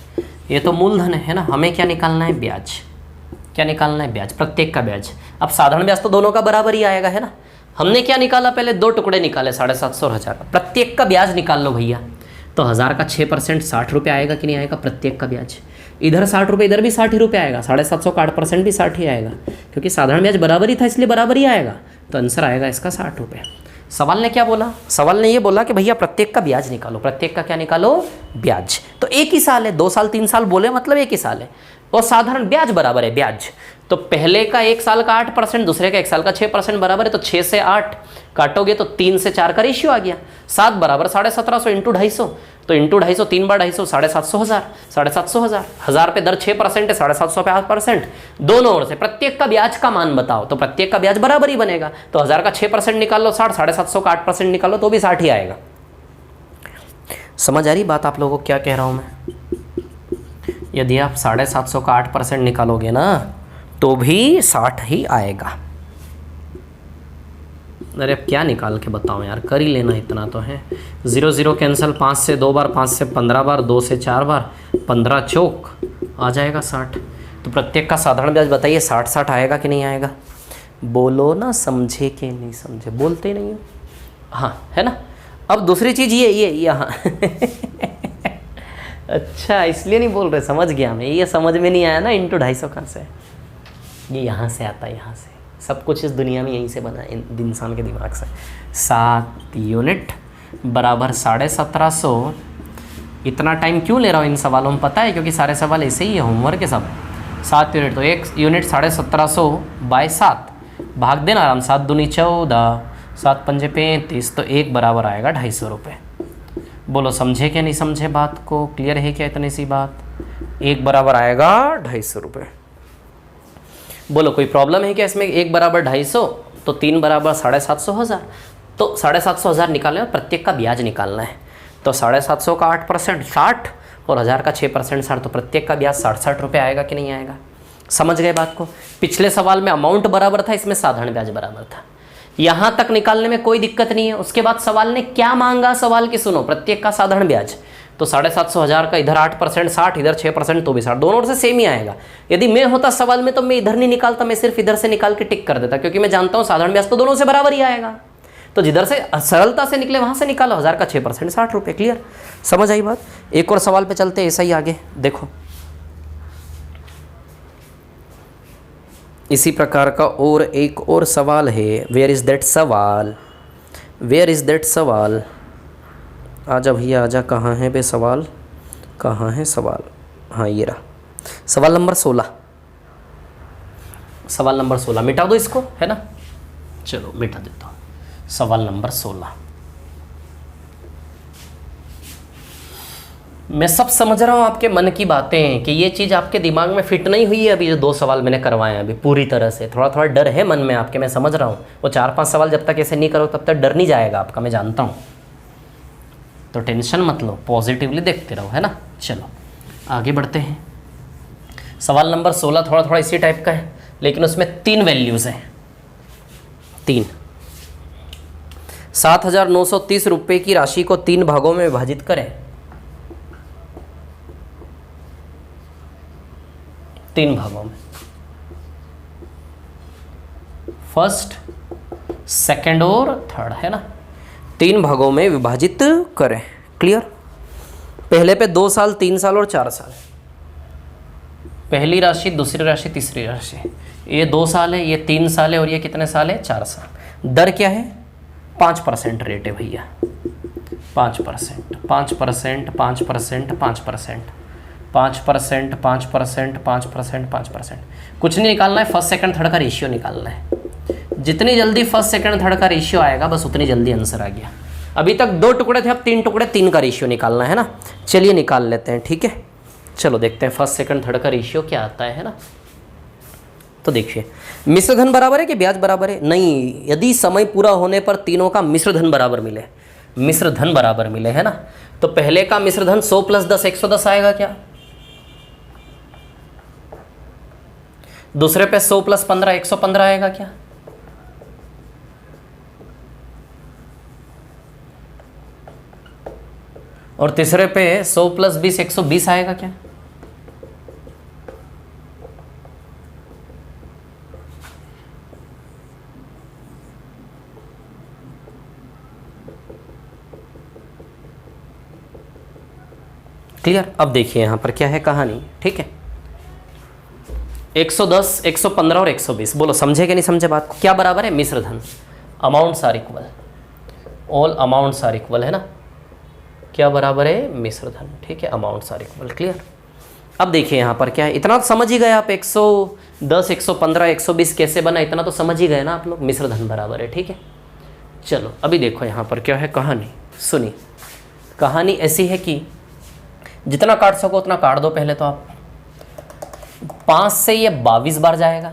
ये तो मूलधन है ना, हमें क्या निकालना है? ब्याज। क्या निकालना है? ब्याज, प्रत्येक का ब्याज। अब साधारण ब्याज तो दोनों का बराबर ही आएगा, है ना? हमने क्या निकाला? पहले 2 टुकड़े निकाले, 750 और 1000 का। प्रत्येक का ब्याज निकाल लो भैया। तो 1000 का 6% 60 रुपये आएगा कि नहीं आएगा? प्रत्येक का ब्याज। इधर 60 रुपये, इधर भी 60 ही रुपये आएगा। 750 का 8% भी 60 ही आएगा, क्योंकि साधारण ब्याज बराबर ही था, इसलिए बराबर ही आएगा। तो आंसर आएगा इसका 60 रुपये। सवाल ने क्या बोला? सवाल ने ये बोला कि भैया प्रत्येक का ब्याज निकालो। प्रत्येक का क्या निकालो? ब्याज। तो एक ही साल है, 2 साल 3 साल बोले मतलब एक ही साल है, और साधारण ब्याज बराबर है ब्याज। तो पहले का 1 साल का 8%, दूसरे का 1 साल का 6% बराबर है। तो 6 से 8 काटोगे तो 3 से 4 का रेशियो आ गया। 7 बराबर 1750 इंटू 250, तो इंटू 250 3 बार 250 750 1000, 750 1000। 1000 पे दर 6% है, 750 पे 8%। दोनों ओर से प्रत्येक का ब्याज का मान बताओ, तो प्रत्येक का ब्याज बराबर ही बनेगा। तो 1000 का 6% निकाल लो 60, 750 का 8% निकालो तो भी 60 ही आएगा। समझ आ रही बात आप लोगों को क्या कह रहा हूँ मैं? यदि आप 750 का 8% निकालोगे ना तो भी 60 ही आएगा। अरे अब क्या निकाल के बताओ यार, कर ही लेना, इतना तो है। 0 0 कैंसिल, 5 से 2 बार, 5 से 15 बार, 2 से 4 बार, 15 चौक आ जाएगा 60। तो प्रत्येक का साधारण ब्याज बताइए 60 आएगा कि नहीं आएगा? बोलो ना, समझे कि नहीं समझे? बोलते नहीं हो, हाँ है ना? अब दूसरी चीज़ ये यहाँ अच्छा इसलिए नहीं बोल रहे, समझ गया मैं। ये समझ में नहीं आया ना, इंटू 250 कहाँ से? ये यहाँ से आता है, यहाँ से। सब कुछ इस दुनिया में यहीं से बना है, इंसान के दिमाग से। 7 यूनिट बराबर 1750। इतना टाइम क्यों ले रहा हूँ इन सवालों में पता है? क्योंकि सारे सवाल ऐसे ही है, होमवर्क के सब। 7 यूनिट तो 1 यूनिट 1750 बाय 7 भाग देना आराम। 7 दूनी 14, 7 पंजे 35, तो 1 बराबर आएगा 250 रुपये। बोलो समझे क्या नहीं समझे बात को? क्लियर है क्या इतनी सी बात? 1 बराबर आएगा 250 रुपये। बोलो कोई प्रॉब्लम है क्या इसमें? 1 बराबर 250 तो 3 बराबर 750 1000। तो 750 1000 निकालना है, प्रत्येक का ब्याज निकालना है। तो 750 का 8% 60 और 1000 का 6% 60, तो प्रत्येक का ब्याज 60 रुपये आएगा कि नहीं आएगा? समझ गए बात को? पिछले सवाल में अमाउंट बराबर था, इसमें साधारण ब्याज बराबर था। यहाँ तक निकालने में कोई दिक्कत नहीं है। उसके बाद सवाल ने क्या मांगा? सवाल की सुनो, प्रत्येक का साधारण ब्याज। तो 750 1000 का इधर 8% 60, इधर 6% तो भी 60, दोनों ओर से सेम ही आएगा। यदि मैं होता सवाल में तो मैं इधर नहीं निकालता, मैं सिर्फ इधर से निकाल के टिक कर देता, क्योंकि मैं जानता हूँ साधारण ब्याज तो दोनों से बराबर ही आएगा। तो जिधर से सरलता से निकले वहाँ से निकालो। 1000 का 6% 60 रुपये। क्लियर? समझ आई बात? एक और सवाल पे चलते ऐसा ही आगे देखो। इसी प्रकार का और एक और सवाल है। वेयर इज़ दैट सवाल? वेयर इज़ दैट सवाल? आजा भैया आजा, कहाँ है बे सवाल? कहाँ है सवाल? हाँ ये रहा सवाल नंबर 16। सवाल नंबर 16 मिटा दो इसको, है ना? चलो मिटा देता हूँ। सवाल नंबर 16। मैं सब समझ रहा हूँ आपके मन की बातें कि ये चीज़ आपके दिमाग में फिट नहीं हुई है अभी, जो 2 सवाल मैंने करवाए हैं अभी पूरी तरह से। थोड़ा थोड़ा डर है मन में आपके, मैं समझ रहा हूँ। वो 4-5 सवाल जब तक ऐसे नहीं करो तब तक डर नहीं जाएगा आपका, मैं जानता हूँ। तो टेंशन मत लो, पॉजिटिवली देखते रहो, है ना? चलो आगे बढ़ते हैं। सवाल नंबर 16 थोड़ा थोड़ा इसी टाइप का है, लेकिन उसमें 3 वैल्यूज़ हैं। 3 7,930 रुपये की राशि को 3 भागों में विभाजित करें। 3 भागों में, फर्स्ट, सेकंड और थर्ड, है ना। 3 भागों में विभाजित करें। क्लियर। पहले पे 2 साल, 3 साल और 4 साल। पहली राशि, दूसरी राशि, तीसरी राशि। ये 2 साल है, ये 3 साल है और ये कितने साल है? 4 साल। दर क्या है? 5% रेट है भैया। 5%, 5%, 5%, 5%, 5%, 5%, 5%, 5%। कुछ नहीं निकालना है, फर्स्ट सेकंड थर्ड का रेशियो निकालना है। जितनी जल्दी फर्स्ट सेकंड थर्ड का रेशियो आएगा बस उतनी जल्दी आंसर आ गया। अभी तक 2 टुकड़े थे, अब 3 टुकड़े, 3 का रेशियो निकालना है ना। चलिए निकाल लेते हैं, ठीक है। चलो देखते हैं फर्स्ट सेकंड थर्ड का रेशियो क्या आता है ना। तो देखिए, मिश्र धन बराबर है कि ब्याज बराबर है? नहीं, यदि समय पूरा होने पर तीनों का मिश्र धन बराबर मिले, मिश्र धन बराबर मिले, है ना, तो पहले का मिश्र धन 100 + 10 110 आएगा क्या? दूसरे पे 100 + 15 115 आएगा क्या? और तीसरे पे 100 + 20 120 आएगा क्या? क्लियर। अब देखिए यहां पर क्या है कहानी, ठीक है। 110, 115 और 120, बोलो समझे कि नहीं समझे बात को? क्या बराबर है? मिश्र धन। Amounts are equal, all amounts are equal, है ना। क्या बराबर है? मिश्र धन, ठीक है। Amounts are equal. क्लियर। अब देखिए यहाँ पर क्या है, इतना तो समझ ही गए आप। 110, 115, 120 कैसे बना, इतना तो समझ ही गए ना आप लोग। मिश्र धन बराबर है, ठीक है। चलो अभी देखो यहाँ पर क्या है कहानी, सुनिए। कहानी ऐसी है कि जितना काट सको उतना काट दो। पहले तो आप 5 से ये 22 बार जाएगा,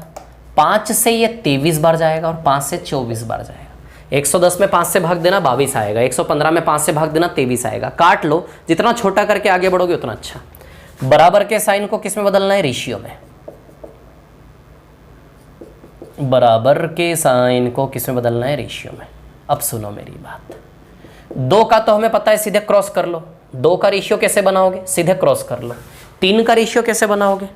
5 से ये 23 बार जाएगा और 5 से 24 बार जाएगा। 110 में 5 से भाग देना 22 आएगा, 115 में 5 से भाग देना 23 आएगा। काट लो, जितना छोटा करके आगे बढ़ोगे उतना अच्छा। बराबर के साइन को किस में बदलना है? रेशियो में। बराबर के साइन को किस में बदलना है? रेशियो में। अब सुनो मेरी बात, 2 का तो हमें पता है, सीधे क्रॉस कर लो। 2 का रेशियो कैसे बनाओगे? सीधे क्रॉस कर लो। 3 का रेशियो कैसे बनाओगे?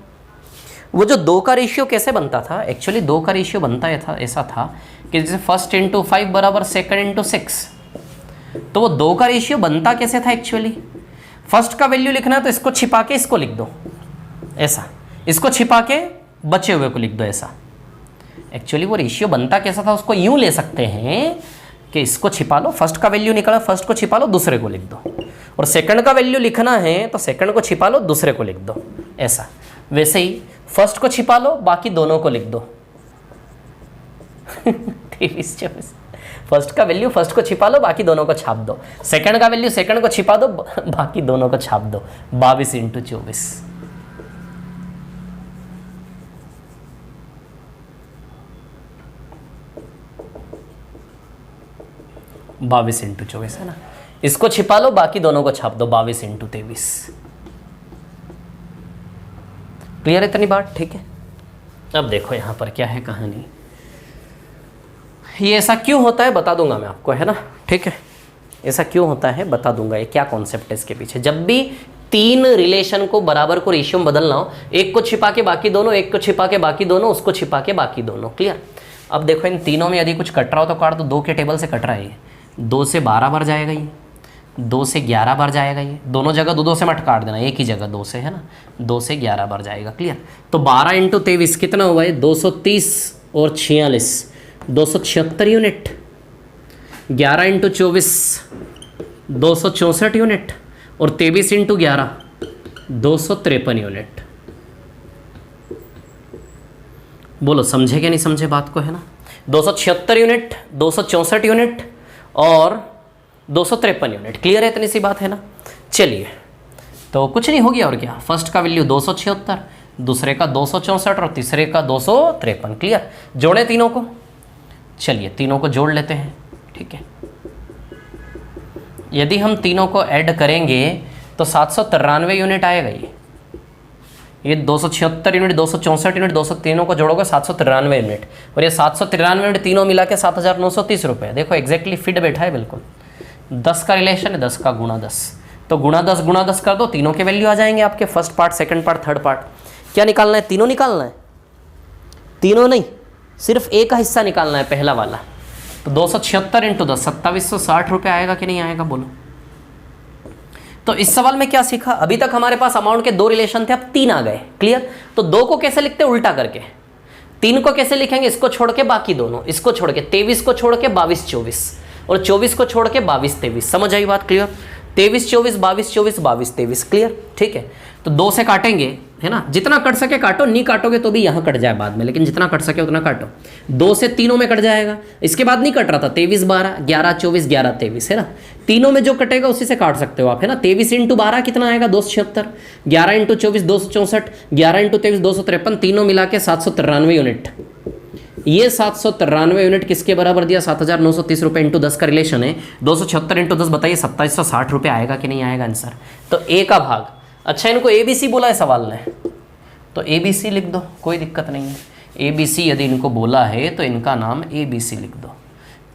वो जो 2 का रेशियो कैसे बनता था, एक्चुअली 2 का रेशियो बनता ऐसा था कि जैसे फर्स्ट इंटू 5 बराबर सेकंड इंटू 6। तो वो 2 का रेशियो बनता कैसे था एक्चुअली? फर्स्ट का वैल्यू लिखना है तो इसको छिपा के इसको लिख दो, ऐसा। इसको छिपा के बचे हुए को लिख दो, ऐसा। एक्चुअली वो रेशियो बनता कैसा था उसको यूं ले सकते हैं कि इसको छिपा लो, फर्स्ट का वैल्यू निकला, फर्स्ट को छिपा लो, दूसरे को लिख दो। और सेकंड का वैल्यू लिखना है तो सेकंड को छिपा लो, दूसरे को लिख दो, ऐसा। वैसे ही फर्स्ट को छिपा लो, बाकी दोनों को लिख दो। 23, 24। फर्स्ट का वैल्यू फर्स्ट को छिपा लो, बाकी दोनों को छाप दो। सेकंड का वैल्यू सेकंड को छिपा दो, बाकी दोनों को छाप दो। 22 × 24। बाईस × 24 है ना। इसको छिपा लो, बाकी दोनों को छाप दो। 22 × 23। क्लियर है इतनी बात? ठीक है। अब देखो यहां पर क्या है कहानी। ये ऐसा क्यों होता है बता दूंगा मैं आपको, है ना, ठीक है। ऐसा क्यों होता है बता दूंगा, ये क्या कॉन्सेप्ट है इसके पीछे। जब भी 3 रिलेशन को बराबर को रेशियो में बदलना हो, एक को छिपा के बाकी दोनों, एक को छिपा के बाकी दोनों, उसको छिपा के बाकी दोनों। क्लियर। अब देखो इन तीनों में यदि कुछ कट रहा हो तो काट दो। 2 के टेबल से कट रहा है, 2 से 12 बार जाएगा ये, 2 से 11 बार जाएगा ये। दोनों जगह 2 से मत काट देना, एक ही जगह 2 से, है ना। 2 से 11 बार जाएगा। क्लियर। तो 12 × 23 कितना हुआ है? 230 और 46, 276 यूनिट। 11 × 24 264 यूनिट और 23 × 11 253 यूनिट। बोलो समझे क्या नहीं समझे बात को, है ना। 276 यूनिट, 264 यूनिट और 253 यूनिट। क्लियर है? इतनी सी बात है ना। चलिए तो कुछ नहीं हो गया और क्या। फर्स्ट का वैल्यू 276, दूसरे का 264 और तीसरे का 253। क्लियर। जोड़े तीनों को। चलिए तीनों को जोड़ लेते हैं, ठीक है। यदि हम तीनों को ऐड करेंगे तो 793 यूनिट आएगा ये। ये 276 यूनिट, 264 यूनिट, 203 को जोड़ोगे 793 यूनिट, और ये 793 यूनिट तीनों मिला के 7,930 रुपये। देखो एग्जैक्टली फिट बैठा है बिल्कुल। 10 का रिलेशन है, 10 का गुणा 10, तो गुणा 10 कर दो, तीनों के वैल्यू आ जाएंगे आपके, first part, second part, third part. क्या निकालना है? तीनों निकालना है, तीनों नहीं, सिर्फ एक का हिस्सा निकालना है, पहला वाला। तो 276 इंटू 10 2760 रुपये आएगा कि नहीं आएगा, बोलो। तो इस सवाल में क्या सीखा? अभी तक हमारे पास अमाउंट के 2 रिलेशन थे, अब 3 आ गए। क्लियर? तो 2 को कैसे लिखते हैं? उल्टा करके। 3 को कैसे लिखेंगे? इसको छोड़ के बाकी दोनों, इसको छोड़ के 23 को छोड़ के 22 24, और 24 को छोड़ के 22 23। समझ आई बात? क्लियर? 23 24 22 24 22 23। क्लियर? ठीक है। तो 2 से काटेंगे, है ना, जितना कट सके काटो, नहीं काटोगे तो भी यहाँ कट जाए बाद में, लेकिन जितना कट सके उतना काटो। 2 से तीनों में कट जाएगा, इसके बाद नहीं कट रहा था, 23 12 11 24 11 23, है ना। तीनों में जो कटेगा उसी से काट सकते हो आप, है ना। 23 इंटू 12 कितना आएगा? 276, 11 इंटू 24 264, 11 इंटू 23 253, तीनों मिला के 793 यूनिट। ये 793 यूनिट किसके बराबर दिया? 7,930 रुपये इंटू 10 का रिलेशन है। 276 इंटू 10 बताइए 2760 रुपये आएगा कि नहीं आएगा आंसर? तो ए का भाग। अच्छा, इनको ABC बोला है सवाल ने, तो ABC लिख दो, कोई दिक्कत नहीं है। ABC यदि इनको बोला है तो इनका नाम ABC लिख दो,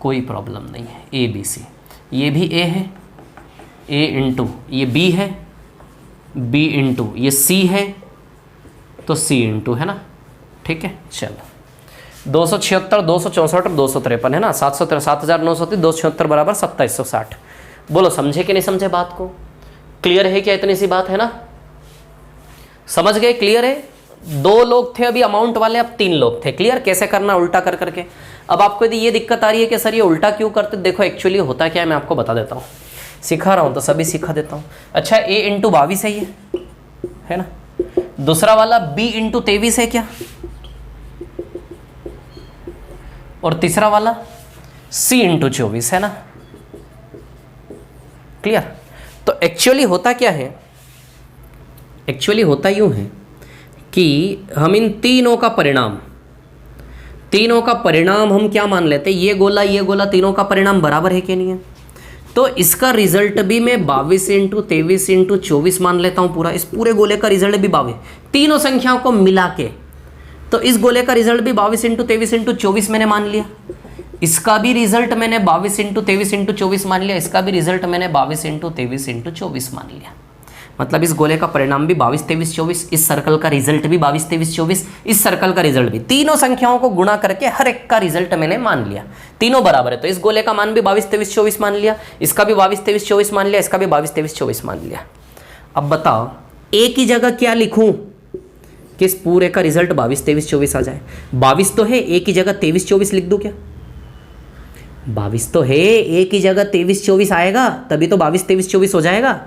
कोई प्रॉब्लम नहीं है। ABC, ये भी A है, A इंटू ये B है, B इंटू ये C है, तो C इंटू, है ना। ठीक है, चलो 276 264 और 253, है ना। 7,930 276 बराबर 2760। बोलो समझे कि नहीं समझे बात को? क्लियर है क्या? इतनी सी बात है ना, समझ गए? क्लियर है? 2 लोग थे अभी अमाउंट वाले, अब 3 लोग थे। क्लियर? कैसे करना? उल्टा कर करके। अब आपको यदि ये दिक्कत आ रही है कि सर ये उल्टा क्यों करते, देखो एक्चुअली होता क्या है, मैं आपको बता देता हूँ, सिखा रहा हूँ तो सभी सिखा देता हूँ। अच्छा, A इंटू 22 है ये, है ना। दूसरा वाला B इंटू 23 है क्या, और तीसरा वाला C इंटू 24, है ना। क्लियर? तो एक्चुअली होता क्या है, एक्चुअली होता यूँ है कि हम इन तीनों का परिणाम हम क्या मान लेते हैं? ये गोला तीनों का परिणाम बराबर है कि नहीं है? तो इसका रिजल्ट भी मैं 22 इंटू 23 इंटू 24 मान लेता हूँ पूरा। इस पूरे गोले का रिजल्ट भी 22, तीनों संख्याओं को मिला के। तो इस गोले का रिजल्ट भी 22 इंटू 23 इंटू 24 मैंने मान लिया। इसका भी रिजल्ट मैंने 22 इंटू 23 इंटू 24 मान लिया। इसका भी रिजल्ट मैंने 22 इंटू 23 इंटू 24 मान लिया। मतलब इस गोले का परिणाम भी 22 23 24, इस सर्कल का रिजल्ट भी 22 23 24, इस सर्कल का रिजल्ट भी। तीनों संख्याओं को गुणा करके हर एक का रिजल्ट मैंने मान लिया, तीनों बराबर है। तो इस गोले का मान भी 22 23 24 मान लिया, इसका भी 22 23 24 मान लिया, इसका भी 22 23 24 मान लिया। अब बताओ ए की जगह क्या लिखूं कि इस पूरे का रिजल्ट 22 23 24 आ जाए? 22 तो है, ए की जगह 23 24 लिख दूं क्या? 22 तो है, ए की जगह 23 24 आएगा, तभी तो 22 23 24 हो जाएगा।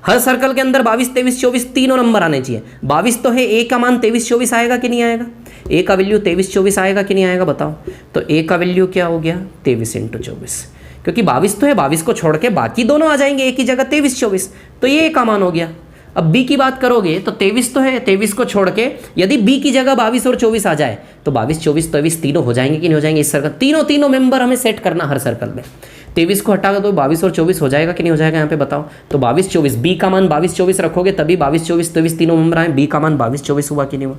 हर सर्कल के अंदर 22 23 24 तीनों नंबर आने चाहिए। 22 तो है, ए का मान 23 24 आएगा कि नहीं आएगा? ए का वैल्यू 23 24 आएगा कि नहीं आएगा बताओ? तो ए का वैल्यू क्या हो गया? 23 इंटू 24, क्योंकि 22 तो है, 22 को छोड़ के बाकी दोनों आ जाएंगे, ए की जगह 23 24, तो ये ए का मान हो गया। अब बी की बात करोगे तो 23 तो है, 23 को छोड़ के यदि बी की जगह 22 और 24 आ जाए तो 22 24 23 तीनों हो जाएंगे कि नहीं हो जाएंगे? इस सर्कल तीनों मेंबर हमें सेट करना हर सर्कल में। 23 को हटा दो, 22 और 24 हो जाएगा कि नहीं हो जाएगा? यहाँ पे बताओ। तो 22 24, बी का मान 22 24 रखोगे तभी 22 24 23 तीनों मेंबर आए। बी का मान 22 24 हुआ कि नहीं हुआ?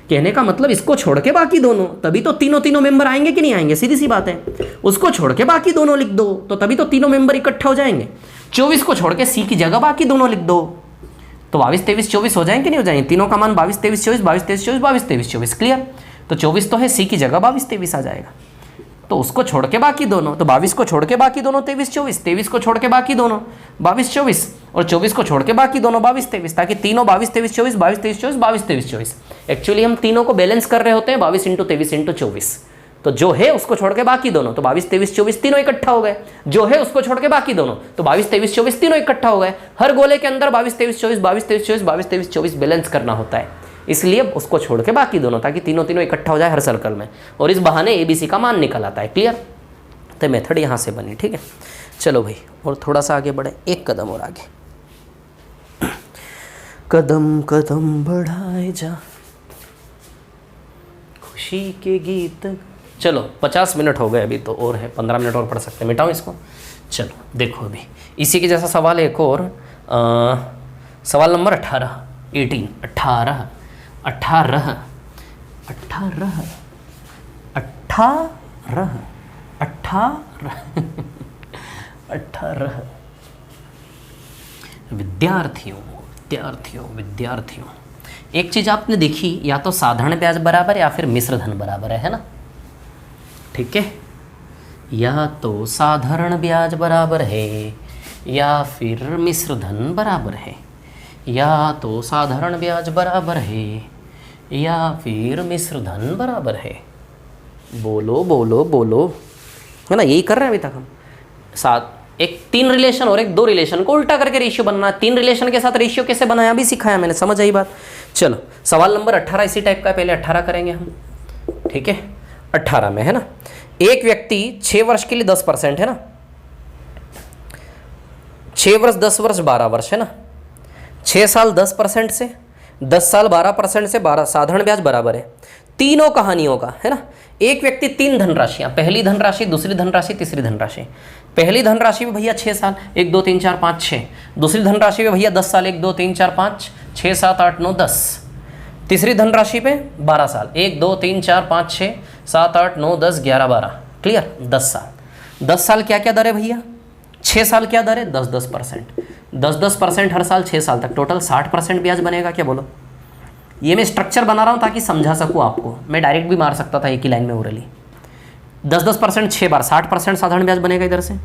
कहने का मतलब इसको छोड़ के बाकी दोनों, तभी तो तीनों मेंबर आएंगे कि नहीं आएंगे? सीधी सी बात है। उसको छोड़ के बाकी दोनों लिख दो तो तभी तो तीनों मेंबर इकट्ठा हो जाएंगे। 24 को छोड़ के सी की जगह बाकी दोनों लिख दो तो 22 23 24 हो जाएंगे कि नहीं हो जाएंगे? तीनों का मान 22 23 24 22 23 24 22 23 24। क्लियर? तो 24 तो है, सी की जगह 22 23 आ जाएगा। तो उसको छोड़ के बाकी दोनों, तो 22 को छोड़ के बाकी दोनों 23 24, 23 को छोड़ के बाकी दोनों 22 24 और 24 को छोड़ के बाकी दोनों 22 23, ताकि तीनों 22 23 24 22 23 24 22 23 24। एक्चुअली हम तीनों को बैलेंस कर रहे होते हैं 22 इंटू 23 इंटू 24। तो जो है उसको छोड़ के बाकी दोनों, तो 22 23 24 तीनों इकट्ठा हो गए। जो है उसको छोड़ के बाकी दोनों, तो 22 23 24 तीनों इकट्ठा हो गए। हर गोले के अंदर 22 23 24 22 23 24 22 23 24 बैलेंस करना होता है, इसलिए उसको छोड़ के बाकी दोनों, ताकि तीनों इकट्ठा हो जाए हर सर्कल में, और इस बहाने ABC का मान निकल आता है। क्लियर? तो मेथड यहाँ से बनी। ठीक है, चलो भाई और थोड़ा सा आगे बढ़े, एक कदम और आगे, कदम कदम बढ़ाए जा खुशी के गीत। चलो 50 मिनट हो गए अभी तो, और है 15 मिनट और पढ़ सकते हैं। मिटाओ इसको। चलो देखो अभी इसी के जैसा सवाल एक और, सवाल नंबर 18। 18 18 18 18 विद्यार्थियों एक चीज आपने देखी, या तो साधारण ब्याज बराबर या फिर मिश्र धन बराबर है ना, ठीक है, या तो साधारण ब्याज बराबर है या फिर मिश्र धन बराबर है, या तो साधारण ब्याज बराबर है या फिर मिश्र धन बराबर है। बोलो बोलो बोलो, है ना, यही कर रहे हैं अभी तक हम। साथ एक 3 रिलेशन और एक 2 रिलेशन को उल्टा करके रेशियो बनना है। 3 रिलेशन के साथ रेशियो कैसे बनाया भी सिखाया मैंने, समझ आई बात। चलो सवाल नंबर 18 इसी टाइप का, पहले 18 करेंगे हम, ठीक है। 18 में है ना, एक व्यक्ति 6 वर्ष के लिए 10% है ना, 6 वर्ष 10 वर्ष 12 वर्ष है ना, 6 साल 10% से, 10 साल 12% से 12 साधारण ब्याज बराबर है तीनों कहानियों का, है ना। एक व्यक्ति 3 धनराशियां, पहली धनराशि, दूसरी धनराशि, तीसरी धनराशि। पहली धनराशि में भैया 6 साल 1 2 3 4 5 6, दूसरी धनराशि में भैया 10 साल 1 2 3 4 5 6 7 8 9 10, तीसरी धनराशि पे 12 साल 1 2 3 4 5 6 7 8 9 10 11 12, क्लियर। 10 साल, 10 साल क्या क्या दर है भैया, 6 साल क्या दर है 10% 10% हर साल 6 साल तक, टोटल 60% ब्याज बनेगा। क्या बोलो, ये मैं स्ट्रक्चर बना रहा हूँ ताकि समझा सकूँ आपको, मैं डायरेक्ट भी मार सकता था एक ही लाइन में ओरली। 10% 6 बार 60% साधारण ब्याज बनेगा इधर से।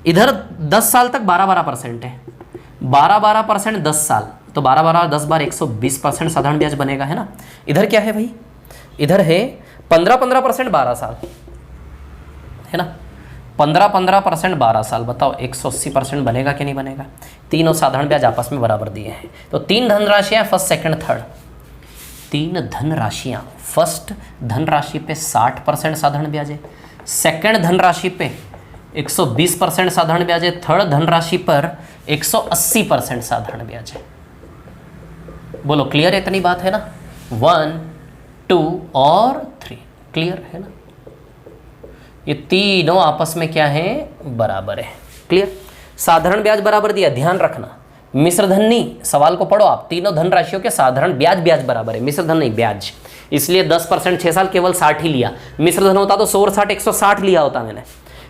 इधर 10 साल तक 12% है, 12% 10 साल, तो 12 10 बार 120% साधारण ब्याज बनेगा, है ना। इधर क्या है भाई, इधर है 15% 12 साल, है ना, 15% 12 साल, बताओ 180% बनेगा कि नहीं बनेगा। तीनों साधारण ब्याज आपस में बराबर दिए हैं, तो 3 धनराशियाँ, फर्स्ट सेकंड थर्ड, 3 धनराशियाँ। फर्स्ट धनराशि पे 60% साधारण ब्याज है, सेकंड धनराशि पे 120% साधारण ब्याज है, थर्ड धनराशि पर 180% साधारण ब्याज है। बोलो क्लियर है, इतनी बात है ना। 1 2 और 3 क्लियर है ना, ये तीनों आपस में क्या है, बराबर है, क्लियर। साधारण ब्याज बराबर दिया, ध्यान रखना, मिश्र धन नहीं, सवाल को पढ़ो आप, तीनों धन राशियों के साधारण ब्याज बराबर है, मिश्र धन नहीं ब्याज, इसलिए 10% 6 साल केवल 60 ही लिया। मिश्र धन होता तो 100 और 60 160 लिया होता मैंने।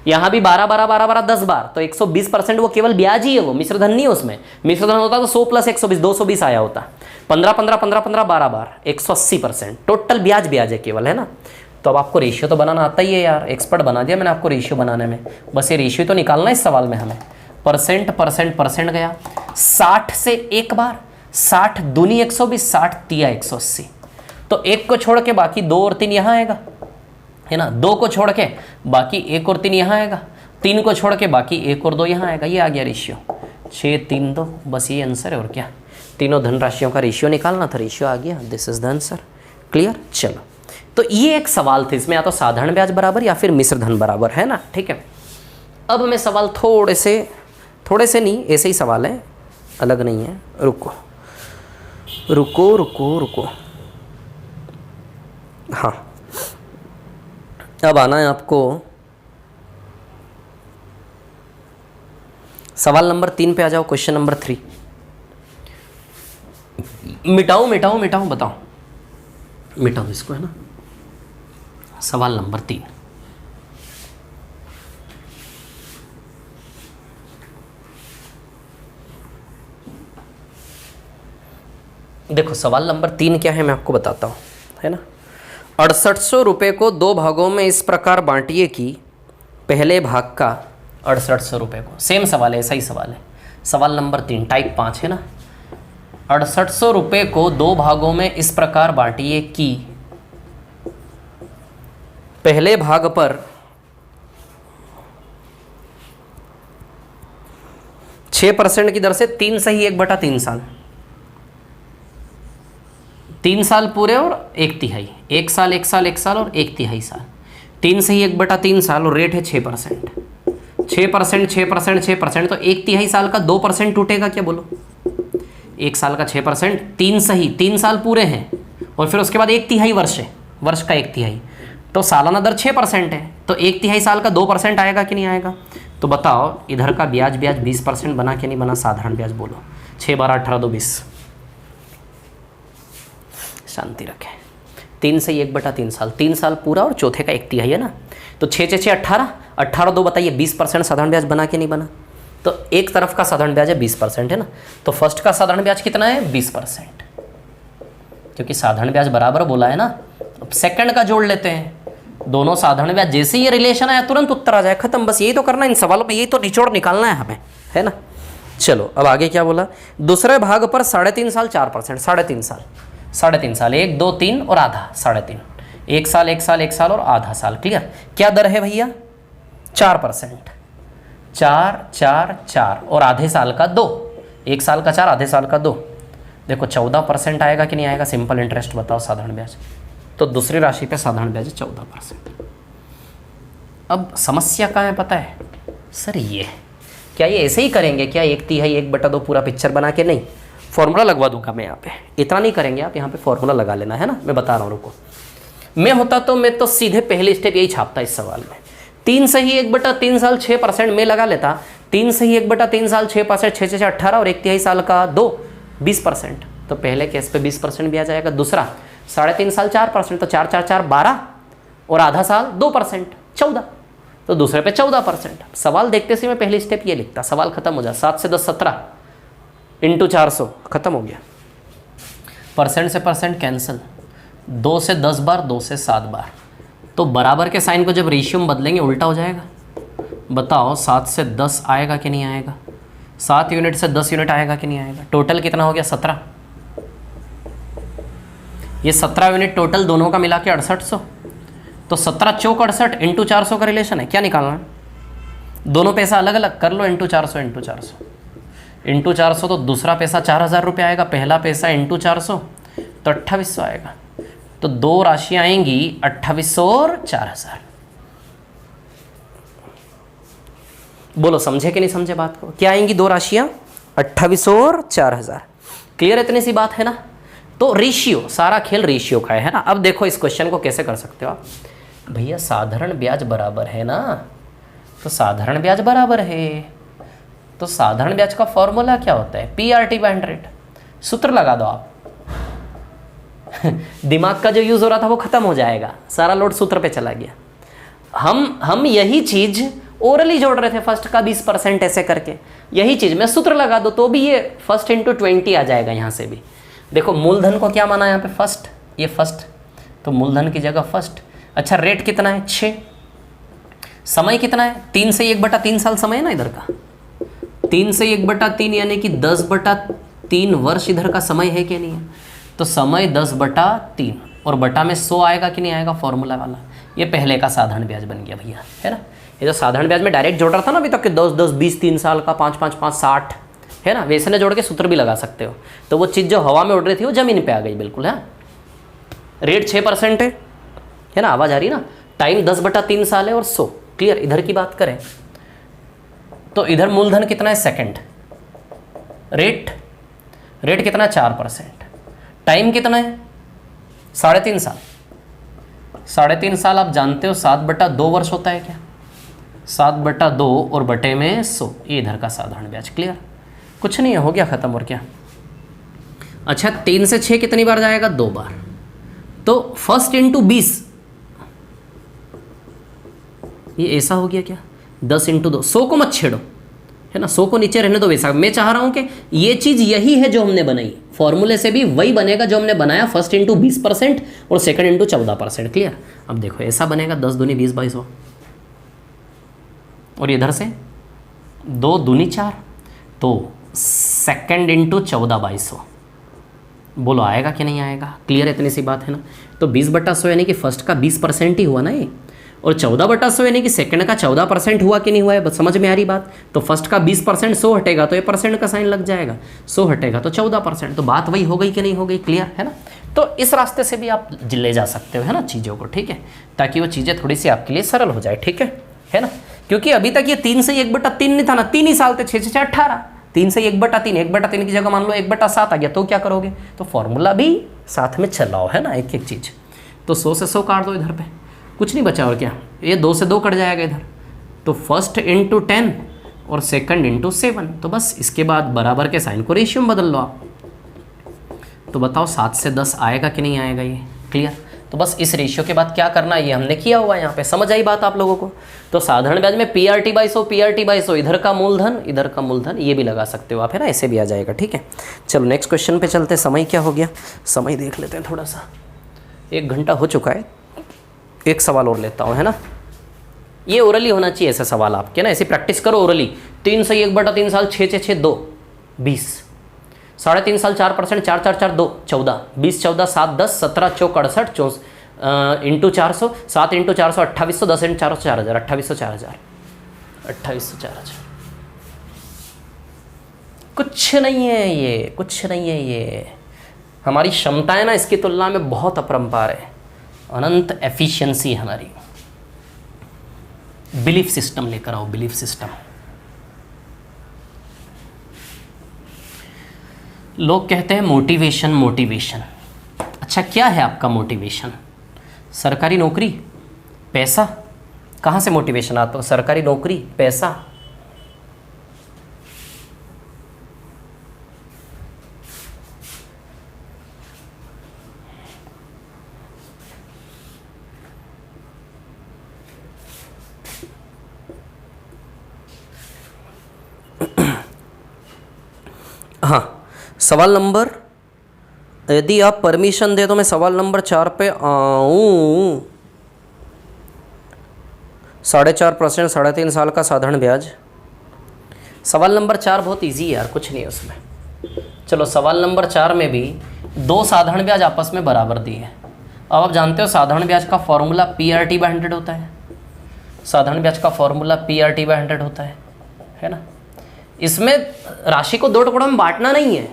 यहाँ भी 12 12 12 12 10 बार, तो 120% वो केवल ब्याज ही है, वो मिश्र धन नहीं है उसमें। मिश्र धन होता तो 100 + 120 220 आया होता। 15 15 15 15 12 बार 180%, टोटल ब्याज है केवल, है ना। तो अब आपको रेशियो तो बनाना आता ही है यार, एक्सपर्ट बना दिया मैंने आपको रेशियो बनाने में, बस ये रेशियो तो निकालना है इस सवाल में हमें। परसेंट गया 60 से एक बार, 60 दूनी 120, 60 तिया 180, तो 1 को छोड़ के बाकी 2 और 3 यहाँ आएगा, है ना। 2 को छोड़ के बाकी 1 और 3 यहाँ आएगा, 3 को छोड़ के बाकी 1 और 2 यहाँ आएगा, ये आ गया रेशियो 6 3 2, बस ये आंसर है। और क्या, तीनों धनराशियों का रेशियो निकालना था, रेशियो आ गया, this is the answer, clear. चलो, तो ये एक सवाल थे, इसमें या तो साधारण ब्याज बराबर या फिर मिश्र धन बराबर, है ना, ठीक है। अब हमें सवाल थोड़े से नहीं, ऐसे ही सवाल है, अलग नहीं है। रुको रुको रुको रुको, हाँ अब आना है आपको सवाल नंबर 3 पे आ जाओ, क्वेश्चन नंबर 3। मिटाओ बताओ, मिटाओ इसको, है ना। सवाल नंबर 3, देखो सवाल नंबर 3 क्या है मैं आपको बताता हूँ, है ना। 6800 रुपये को 2 भागों में इस प्रकार बांटिए कि पहले भाग का 6800 रुपये को, सेम सवाल है, ऐसा ही सवाल है। सवाल नंबर 3 टाइप 5 है ना। 6800 रुपये को 2 भागों में इस प्रकार बांटिए कि पहले भाग पर 6% की दर से 3 सही 1/3 साल, 3 साल पूरे और 1/3, 1 साल 1 साल 1 साल और 1/3 साल, 3 सही 1/3 साल, और रेट है 6%, 6%, तो 1/3 साल का 2% टूटेगा, क्या बोलो। 1 साल का 6%, 3 सही 3 साल पूरे हैं, और फिर उसके बाद 1/3 वर्ष है, वर्ष का 1/3, तो सालाना दर 6% है, तो 1/3 साल का 2% आएगा कि नहीं आएगा। तो बताओ इधर का ब्याज 20% बना कि नहीं बना, साधारण ब्याज बोलो। 6 12 18 2 20, शांति रखें। 3 से 1/3 साल, 3 साल पूरा और चौथे का 1/3 है ना। तो 6 6 6 18, 18 2 बताइए 20% साधारण ब्याज बना कि नहीं बना। तो एक तरफ का साधारण ब्याज है 20% है ना। तो फर्स्ट का साधारण ब्याज कितना है 20%, क्योंकि साधारण ब्याज बराबर बोला है ना। अब सेकंड का जोड़ लेते हैं, दोनों साधारण ब्याज, जैसे ये रिलेशन आया तुरंत उत्तर आ जाए, खत्म। बस यही तो करना है इन सवालों में, यही तो निचोड़ निकालना है हमें, है ना। चलो अब आगे क्या बोला, दूसरे भाग पर 3.5 साल 4%, 3.5 साल, 3.5 साल, 1 2 3 और आधा 3.5, 1 साल 1 साल 1 साल और आधा साल। क्लियर। क्या दर है भैया 4%, 4 4 4 और आधे साल का 2, 1 साल का 4 आधे साल का 2। देखो 14% आएगा कि नहीं आएगा, सिंपल इंटरेस्ट बताओ साधारण ब्याज। तो दूसरी राशि पे साधारण ब्याज 14%। अब समस्या कहाँ है पता है सर, ये क्या ये ऐसे ही करेंगे क्या 1/3 1/2 पूरा पिक्चर बना के? नहीं, फॉर्मूला लगवा दूंगा मैं यहाँ पे। इतना नहीं करेंगे आप, यहाँ पे फॉर्मूला लगा लेना है ना, मैं बता रहा हूँ रुको। मैं होता तो मैं तो सीधे पहले स्टेप यही छापता इस सवाल में। 3 से ही 1/3 साल 6% में लगा लेता। 3 से ही 1/3 साल 6%, 6 6 18 और 1/3 साल का 2 20%। तो पहले केस पे 20% ब्याज आएगा। दूसरा 3.5 साल 4%, तो 4 4 4 12 और आधा साल 2% 14, तो दूसरे पे 14%। सवाल देखते से मैं पहली स्टेप ये लिखता, सवाल खत्म हो जाए। 7 से 10 17 इंटू 400 खत्म हो गया। परसेंट से परसेंट कैंसिल, 2 से 10 बार, 2 से 7 बार। तो बराबर के साइन को जब रेशियो में बदलेंगे उल्टा हो जाएगा। बताओ 7 से 10 आएगा कि नहीं आएगा, 7 यूनिट से 10 यूनिट आएगा कि नहीं आएगा। टोटल कितना हो गया 17, ये 17 यूनिट टोटल दोनों का मिला के 6800। तो 17 चौक 68 इंटू 400 का रिलेशन है, क्या निकालना है? दोनों पैसा अलग अलग कर लो, इंटू 400 इंटू 400 इंटू 400। तो दूसरा पैसा 4000 रुपये आएगा, पहला पैसा इंटू 400 तो 2800 आएगा। तो दो राशियां आएंगी 2800 और 4000। बोलो समझे कि नहीं समझे बात को? क्या आएंगी दो राशियां 2800 और 4000। क्लियर, इतनी सी बात है ना। तो रेशियो, सारा खेल रेशियो का है ना। अब देखो इस क्वेश्चन को कैसे कर सकते हो आप। भैया साधारण ब्याज बराबर है ना, तो साधारण ब्याज बराबर है, तो साधारण ब्याज का फॉर्मूला क्या होता है PRT/100। सूत्र लगा दो आप दिमाग का जो यूज हो रहा था वो खत्म हो जाएगा, सारा लोड सूत्र पे चला गया। हम यही चीज ओरली जोड़ रहे थे, फर्स्ट का 20% ऐसे करके, यही चीज मैं सूत्र लगा दो तो भी ये फर्स्ट इंटू 20 आ जाएगा। यहाँ से भी देखो मूलधन को क्या माना यहाँ पे फर्स्ट, ये फर्स्ट, तो मूलधन की जगह फर्स्ट। अच्छा रेट कितना है 6, समय कितना है 3 से 1/3 साल समय है ना इधर का, 3 से 1/3 यानी कि 10/3 वर्ष इधर का समय है कि नहीं है। तो समय 10/3 और बटा में 100 आएगा कि नहीं आएगा फॉर्मूला वाला। ये पहले का साधारण ब्याज बन गया भैया, है ना। ये जो साधारण ब्याज में डायरेक्ट जोड़ रहा था ना अभी तक के 10 10 20 3 साल का 5 5 5 60 है ना, वैसे ने जोड़ के सूत्र भी लगा सकते हो। तो वो चीज़ जो हवा में उड़ रही थी वो जमीन पे आ गई बिल्कुल, है। रेट 6% है ना, आवाज़ आ रही ना। टाइम 10/3 साल है और 100। क्लियर। इधर की बात करें तो इधर मूलधन कितना है सेकंड, रेट कितना है 4%, टाइम कितना है 3.5 साल। 3.5 साल आप जानते हो 7/2 वर्ष होता है क्या, 7/2 और बटे में 100, ये इधर का साधारण ब्याज। क्लियर, कुछ नहीं है, हो गया खत्म। और क्या। अच्छा 3 से 6 कितनी बार जाएगा 2 बार, तो फर्स्ट इंटू 20, ये ऐसा हो गया क्या 10 इंटू 2। 100 को मत छेड़ो, है ना, 100 को नीचे रहने दो वैसा। मैं चाह रहा हूं कि ये चीज यही है जो हमने बनाई, फॉर्मूले से भी वही बनेगा जो हमने बनाया, फर्स्ट इंटू 20% और सेकंड इंटू 14%। क्लियर। अब देखो ऐसा बनेगा 10 दूनी 20 22 और इधर से 2 दूनी 4, तो सेकंड इंटू 14 2200। बोलो आएगा कि नहीं आएगा। क्लियर, इतनी सी बात है ना। तो 20/100 यानी कि फर्स्ट का 20% ही हुआ ना ये, और 14/100 यानी कि सेकंड का 14% हुआ कि नहीं हुआ है। बस समझ में आ रही बात। तो फर्स्ट का 20% 100 हटेगा तो ये परसेंट का साइन लग जाएगा, 100 हटेगा तो 14%। तो बात वही हो गई कि नहीं हो गई। क्लियर है ना। तो इस रास्ते से भी आप ले जा सकते हो, है ना, चीज़ों को। ठीक है, ताकि वो चीज़ें थोड़ी सी आपके लिए सरल हो जाए। ठीक है ना। क्योंकि अभी तक ये 3 से 1/3 नहीं था ना, 3 ही साल थे, 6 6 18। 3 से 1/3, 1/3 की जगह मान लो 1/7 आ गया, तो क्या करोगे। तो फॉर्मूला भी साथ में चलाओ, है ना, एक एक चीज़। तो 100 से 100 काट दो इधर पे, कुछ नहीं बचा। और क्या, ये 2 से 2 कट जाएगा इधर, तो फर्स्ट इंटू 10 और सेकंड इंटू 7। तो बस इसके बाद बराबर के साइन को रेशियो में बदल लो आप। तो बताओ 7 से 10 आएगा कि नहीं आएगा ये? क्लियर। तो बस इस रेशियो के बाद क्या करना है ये हमने किया हुआ है यहाँ पे, समझ आई बात आप लोगों को। तो साधारण ब्याज में PRT/100 इधर का मूलधन ये भी लगा सकते हो आप, है ना, ऐसे भी आ जाएगा। ठीक है, चलो नेक्स्ट क्वेश्चन पे चलते। समय क्या हो गया, समय देख लेते हैं थोड़ा सा, 1 घंटा हो चुका है। एक सवाल और लेता हूँ, है ना, ये ओरली होना चाहिए ऐसे सवाल आपके ना, ऐसे प्रैक्टिस करो ओरली। 3 से 1/3 साल 6 6 6 2 20, 3.5 साल 4%, 4 4 4 2 14, 20 14 7 10 17 चौक 68 इंटू 400, 7 इंटू 400 2800, 10 इंटू 400 4000, 2800 4000, 2800 4000। कुछ नहीं है ये, कुछ नहीं है ये। हमारी क्षमताएं ना इसकी तुलना में बहुत अपरंपार है, अनंत एफिशिएंसी हमारी। बिलीफ सिस्टम लेकर आओ, बिलीफ सिस्टम। लोग कहते हैं मोटिवेशन मोटिवेशन। अच्छा, क्या है आपका मोटिवेशन? सरकारी नौकरी, पैसा? कहाँ से मोटिवेशन आता है? सरकारी नौकरी, पैसा? हाँ, सवाल नंबर, यदि आप परमिशन दे तो मैं सवाल नंबर 4 पे आऊँ। 4.5%, 3.5 साल का साधारण ब्याज। सवाल नंबर 4 बहुत इजी है यार, कुछ नहीं है उसमें। चलो सवाल नंबर 4 में भी 2 साधारण ब्याज आपस में बराबर दिए हैं। अब आप जानते हो साधारण ब्याज का फॉर्मूला PRT/100 होता है। साधारण ब्याज का फॉर्मूला PRT/100 होता है ना। इसमें राशि को 2 टुकड़ों में बांटना नहीं है,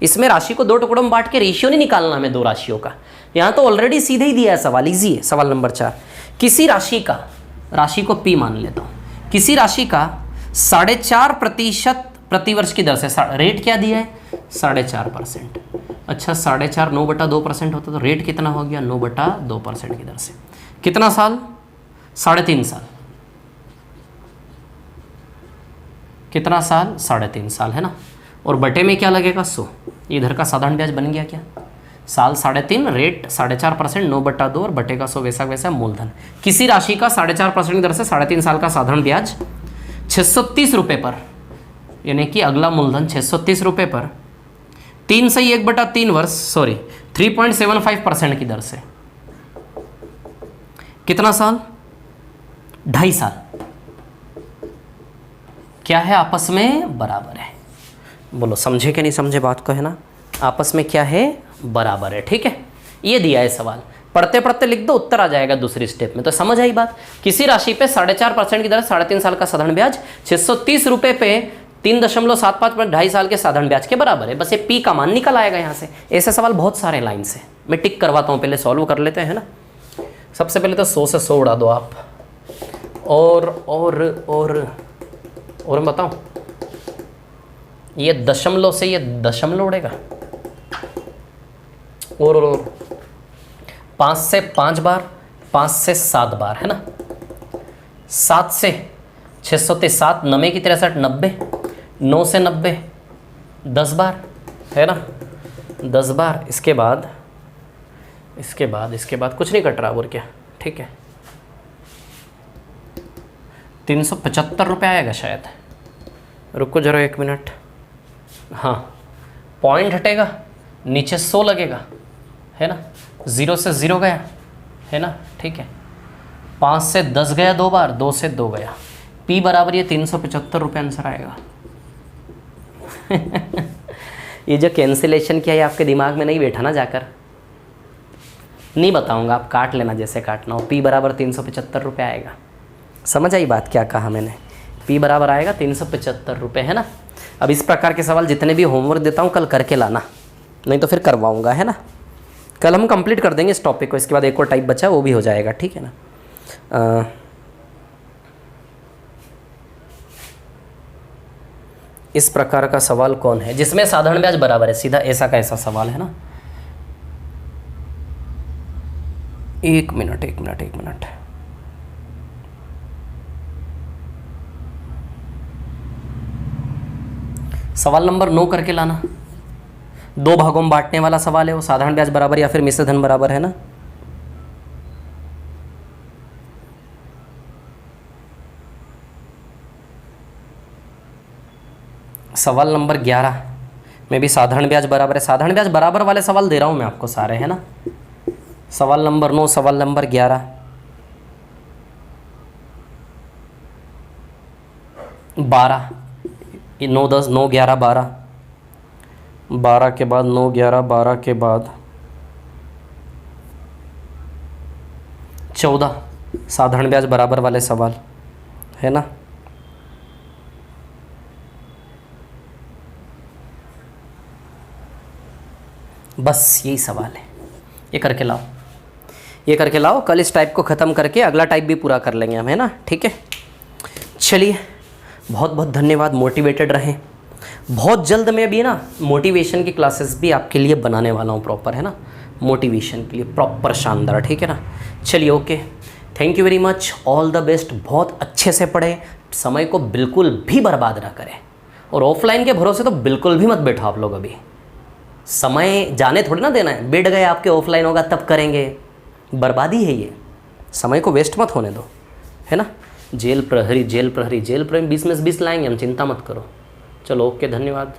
इसमें राशि को 2 टुकड़ों में बांट के रेशियो नहीं निकालना हमें 2 राशियों का। यहाँ तो ऑलरेडी सीधे ही दिया है सवाल, इजी है। सवाल नंबर 4, किसी राशि का, राशि को P मान लेता हूँ, किसी राशि का 4.5% प्रतिवर्ष की दर से, रेट क्या दिया है 4.5%। अच्छा 4.5 9/2% होता तो रेट कितना हो गया 9/2% की दर से। कितना साल? 3.5 साल। कितना साल? 3.5 साल, है ना। और बटे में क्या लगेगा 100। इधर का साधारण ब्याज बन गया क्या? साल 3.5, रेट 4.5%, 9/2 और बटे का 100, वैसा वैसा मूलधन। किसी राशि का 4.5% की दर से 3.5 साल का साधारण ब्याज 630 रुपये पर, यानी कि अगला मूलधन 630 रुपये पर 3 से 1/3 वर्ष, सॉरी 3.75% की दर से। कितना साल? 2.5 साल। क्या है? आपस में बराबर है। बोलो समझे कि नहीं समझे बात को, है ना। आपस में क्या है? बराबर है। ठीक है, ये दिया है सवाल, पढ़ते पढ़ते लिख दो, उत्तर आ जाएगा दूसरी स्टेप में। तो समझ आई बात। किसी राशि पे 4.5% की दर 3.5 साल का साधारण ब्याज 630 रुपये पे 3.75 पर 2.5 साल के साधारण ब्याज के बराबर है। बस ये P का मान निकल आएगा यहाँ से। ऐसे सवाल बहुत सारे लाइन से, मैं टिक करवाता हूँ, पहले सॉल्व कर लेते हैं, है ना। सबसे पहले तो 100 से 100 उड़ा दो आप, और बताओ ये दशमलव से ये दशमलव उड़ेगा, और 5 से 5 बार, 5 से 7 बार, है ना। 7 से 630, 7 9 की 63, 90, 9 से 90 10 बार, है ना, 10 बार। इसके बाद कुछ नहीं कट रहा, और क्या। ठीक है, 375 रुपये आएगा शायद। रुको जरा 1 मिनट। हाँ, पॉइंट हटेगा, नीचे 100 लगेगा, है ना। 0 से 0 गया, है ना। ठीक है, 5 से 10 गया 2 बार, 2 से 2 गया। P बराबर ये 375 रुपये आंसर आएगा। ये जो कैंसिलेशन किया है आपके दिमाग में नहीं बैठा ना, जाकर नहीं बताऊंगा, आप काट लेना जैसे काटना हो। P बराबर 375 रुपये आएगा। समझ आई बात क्या कहा मैंने? P बराबर आएगा 375 रुपये, है ना। अब इस प्रकार के सवाल जितने भी होमवर्क देता हूँ कल करके लाना, नहीं तो फिर करवाऊँगा, है ना। कल हम कंप्लीट कर देंगे इस टॉपिक को, इसके बाद एक और टाइप बचा वो भी हो जाएगा, ठीक है ना। इस प्रकार का सवाल कौन है जिसमें साधारण ब्याज बराबर है? सीधा ऐसा का ऐसा सवाल, है ना। एक मिनट। सवाल नंबर 9 करके लाना। दो भागों में बांटने वाला सवाल है वो, साधारण ब्याज बराबर या फिर मिश्र धन बराबर, है ना। सवाल नंबर 11 में भी साधारण ब्याज बराबर है। साधारण ब्याज बराबर वाले सवाल दे रहा हूं मैं आपको सारे, है ना। सवाल नंबर 9, सवाल नंबर 11, 12, 9 10 9 11 12, 12 के बाद 9 11, 12 के बाद 14 साधारण ब्याज बराबर वाले सवाल, है ना। बस यही सवाल है, ये करके लाओ, ये करके लाओ। कल इस टाइप को ख़त्म करके अगला टाइप भी पूरा कर लेंगे हम, है ना। ठीक है, चलिए बहुत बहुत धन्यवाद, मोटिवेटेड रहें। बहुत जल्द मैं भी ना मोटिवेशन की क्लासेस भी आपके लिए बनाने वाला हूँ प्रॉपर, है ना, मोटिवेशन के लिए प्रॉपर शानदार, ठीक है ना। चलिए okay, thank you very much, all the best. बहुत अच्छे से पढ़ें, समय को बिल्कुल भी बर्बाद ना करें, और ऑफलाइन के भरोसे तो बिल्कुल भी मत बैठो आप लोग। अभी समय जाने थोड़ी ना देना है, बैठ गए आपके ऑफलाइन होगा तब करेंगे, बर्बादी है ये, समय को वेस्ट मत होने दो, है ना। जेल प्रहरी जेल प्रहरी जेल प्रहरी 20 में से 20 लाएंगे हम, चिंता मत करो। चलो ओके, धन्यवाद।